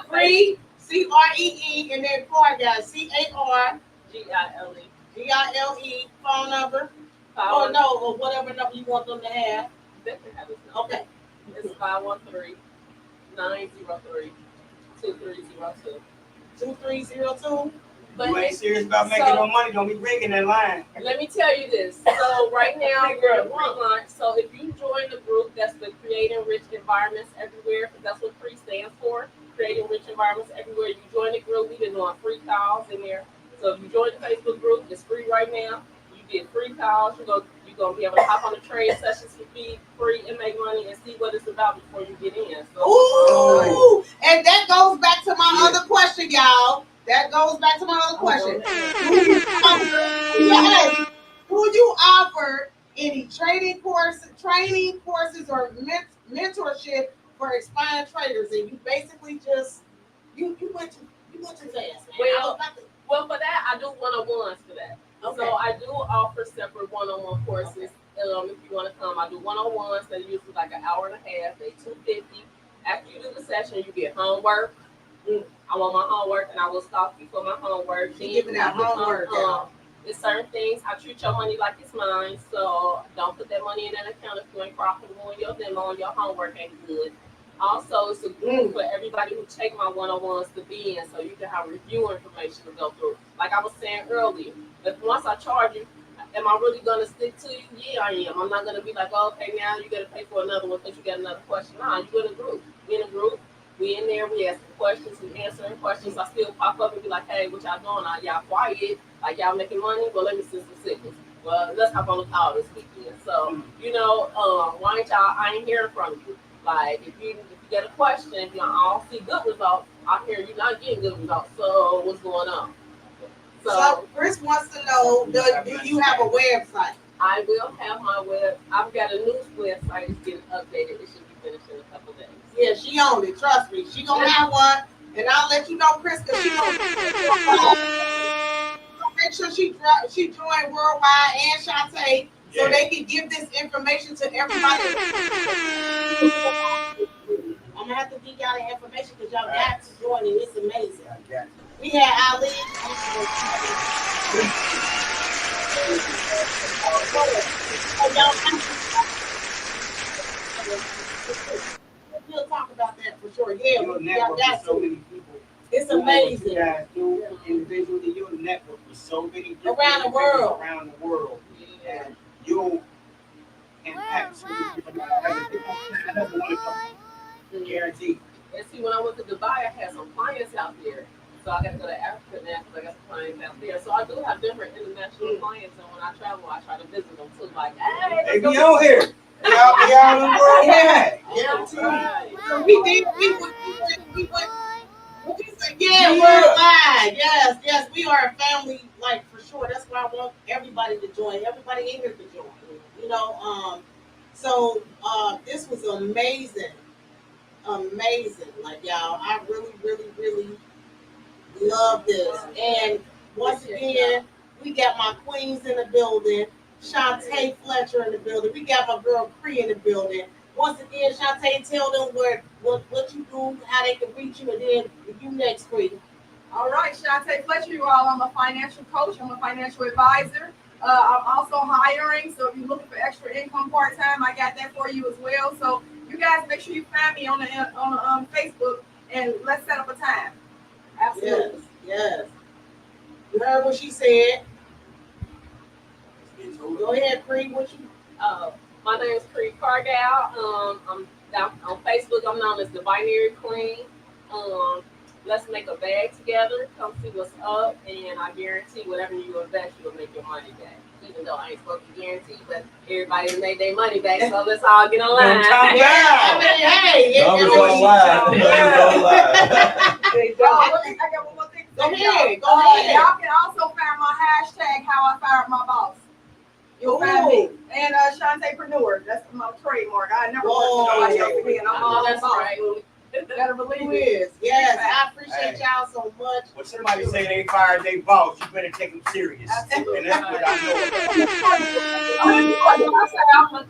Free, CREE, and then Car guys, CARGILE. GILE. Phone number. Or no, or whatever number you want them to have. They can have this. Okay. It's 513-903-2302. 2302. But you ain't serious about making no money, don't be ringing that line. Let me tell you this. So right now we're at group launch. So if you join the group, that's the Creating Rich Environments Everywhere, because that's what CREE stands for. Creating Rich Environments Everywhere. You join the group. We've been doing free calls in there. So if you join the Facebook group, it's free right now. You get free calls. You're gonna be able to hop on the trade sessions for free and make money and see what it's about before you get in. So, ooh, and that goes back to my other question, y'all. That goes back to my other question. Do you offer any training courses or mentorship for aspiring traders? And you basically just you went too fast, man. Well, for that, I do one-on-ones for that. Okay. So I do offer separate one-on-one courses. Okay. If you want to come, I do one-on-ones that usually like an hour and a half. They $250. After you do the session, you get homework. I want my homework, and I will stop you for my homework. She's giving out homework. There's certain things. I treat your money like it's mine, so don't put that money in an account if you ain't profitable in your demo and your homework ain't good. Also, it's a group for everybody who take my one-on-ones to be in, so you can have review information to go through. Like I was saying earlier, if once I charge you, am I really going to stick to you? Yeah, I am. I'm not going to be like, oh, okay, now you got to pay for another one because you got another question. Nah, you in a group. We in a group. We in there. We asking questions. We answering questions. I still pop up and be like, hey, what y'all doing? Y'all quiet? Like y'all making money? Well, let me send some signals. Well, let's hop on the call this weekend. So, why ain't y'all? I ain't hearing from you. Like, if you get a question, if you don't see good results, I hear you're not getting good results. So, what's going on? So Chris wants to know, do you have a website? I will have my I've got a news website. It's getting updated. It should be finished in a couple days. Yeah, she owned it. Trust me. She gonna have one, And I'll let you know, Chris, because she gonna make sure she joined Worldwide and Shantae so they can give this information to everybody. I'm gonna have to give y'all the information because y'all got to join it. It's amazing. We had Ali. We'll talk about that for sure. Yeah, y'all got so many people. It's amazing. You guys do individually. You're a network with so many people around the world. And you'll impact so many people. Guaranteed. And see, when I went to Dubai, I had some clients out there. So I got to go to Africa now because I got some clients out there. So I do have different international clients. And when I travel, I try to visit them too. Like, hey, they be out here. They out in the world. Yeah. We went. Yeah, worldwide. Yes, we are a family, like for sure. That's why I want everybody to join. Everybody in here to join. You know, so this was amazing. Like y'all, I really, really, really love this. And once again, we got my queens in the building. Shantae Fletcher in the building. We got my girl Cree in the building. Once again, Shantae, tell them what you do, how they can reach you, and then you next, Cree. All right, Shantae Fletcher, you all. I'm a financial coach. I'm a financial advisor. I'm also hiring, so if you're looking for extra income part-time, I got that for you as well. So you guys make sure you find me on Facebook, and let's set up a time. Absolutely. Yes. You heard what she said. Go ahead, Cree. What you? My name is Cree Cargal. I'm on Facebook. I'm known as the Binary Queen. Let's make a bag together. Come see what's up, and I guarantee whatever you invest, you'll make your money back. Even though I ain't supposed to guarantee, but everybody made their money back, so let's all get on line. Hey, numbers don't lie. I got one more thing to say. Go ahead. Y'all can also find my hashtag, How I Fired My Boss. You'll find me. And Shantaepreneur. That's my trademark. I never worked for nobody else again. I'm all that boss. Right. Better believe Who it. is? Yes, I appreciate y'all so much. When somebody say they fired their boss, you better take them serious. Absolutely. And that's what I know.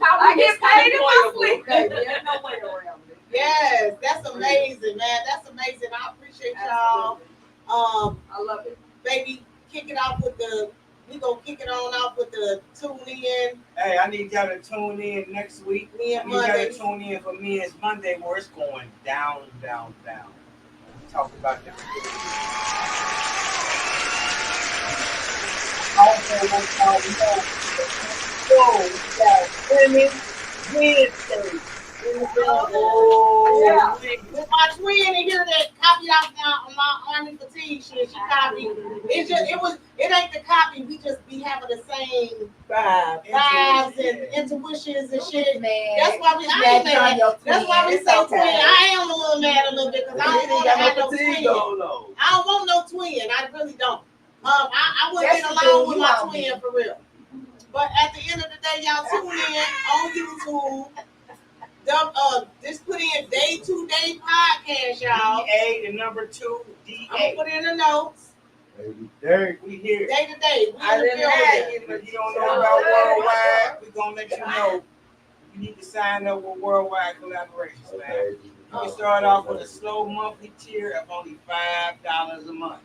I get paid in my sleep, baby. There's no way around it. Yes, that's amazing, man. That's amazing. I appreciate y'all. I love it. Baby, we gonna kick it on off with the tune in. Hey, I need y'all to tune in next week. I need y'all Monday. to tune in for Men's Monday, where it's going down. Talk about the Wednesday. Yeah. With my twin in here that copied off my Army fatigue shit, she copied. It ain't the copy. We just be having the same vibes and intuitions and shit. That's why we say twin. I am a little mad a little bit because I don't want to have no twin. I don't want no twin. I really don't. I wouldn't get along with my twin for real. But at the end of the day, y'all tune in on YouTube. Just put in Day 2 Day Podcast, y'all. DA, the number 2, DA. I'm gonna put in the notes. We here. Day to day. If you don't know about Worldwide, we're gonna let you know. You need to sign up with Worldwide Collaborations, man. You can start off with a slow monthly tier of only $5 a month.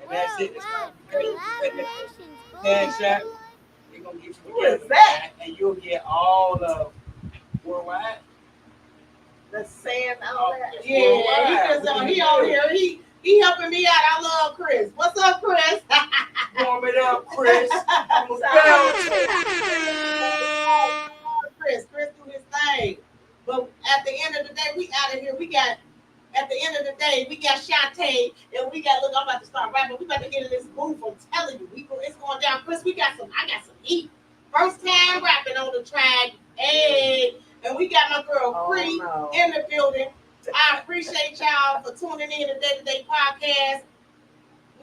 And that's it. Cash App. They're gonna get you together, man, and you'll get all of Worldwide. The sand, all that. Yeah, he on here. He helping me out. I love Chris. What's up, Chris? Warm it up, Chris. Chris do his thing. But at the end of the day, we out of here. At the end of the day, we got Shantae, and we got, look, I'm about to start rapping. We about to get in this booth. I'm telling you, it's going down. Chris, I got some heat. First time rapping on the track. Hey, and we got my girl Cree in the building. I appreciate y'all for tuning in to Day to Day Podcast.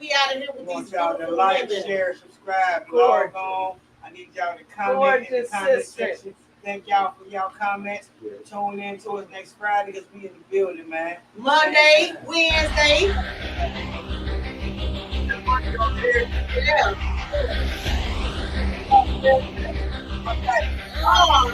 We out of here with these y'all to beautiful like, women. share, subscribe, log on. I need y'all to comment in the comment section. Thank y'all for y'all comments. Tune in to us next Friday because we in the building, man. Monday, Wednesday. Yeah. Oh,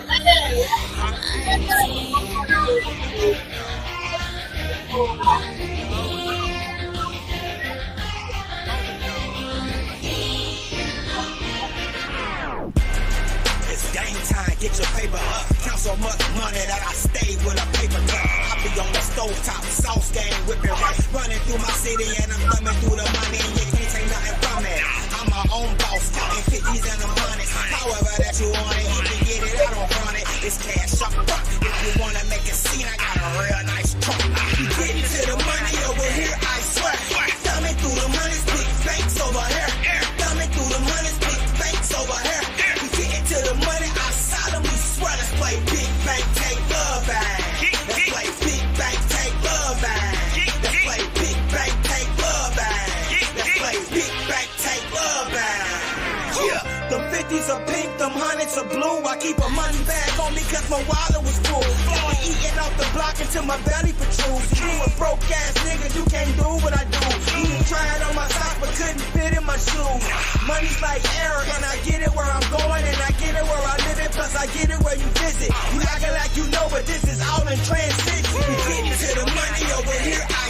It's game time, get your paper up. Count so much money that I stay with a paper cup. I be on the stovetop, sauce game, whipping right. Running through my city and I'm thumbing through the money and you can't take nothing from it. I'm my own boss, counting 50s and I'm hundreds. However that you want it, you can get it, I don't run it. It's cash up front. If you wanna make a scene, I got a real nice truck. We getting to the money over here, I swear. Thumbing through the money's big banks over here. Thumbing through the money's big banks over here. We getting to the money, I solemnly swear. Let's play big bank, take love back. Let's play big bank, take love back. Let's play big bank, take love back. Let's play big bank, take love back. Yeah, them 50s are pink, them hundreds are blue. I keep a money bag on me cause my wallet was full. Flowing, eating off the block until my belly protrudes. You a broke ass nigga, you can't do what I do. You tried on my socks but couldn't fit in my shoes. Money's like air and I get it where I'm going and I get it where I live it. Plus I get it where you visit. You acting like you know but this is all in transit. We getting to the money over here, I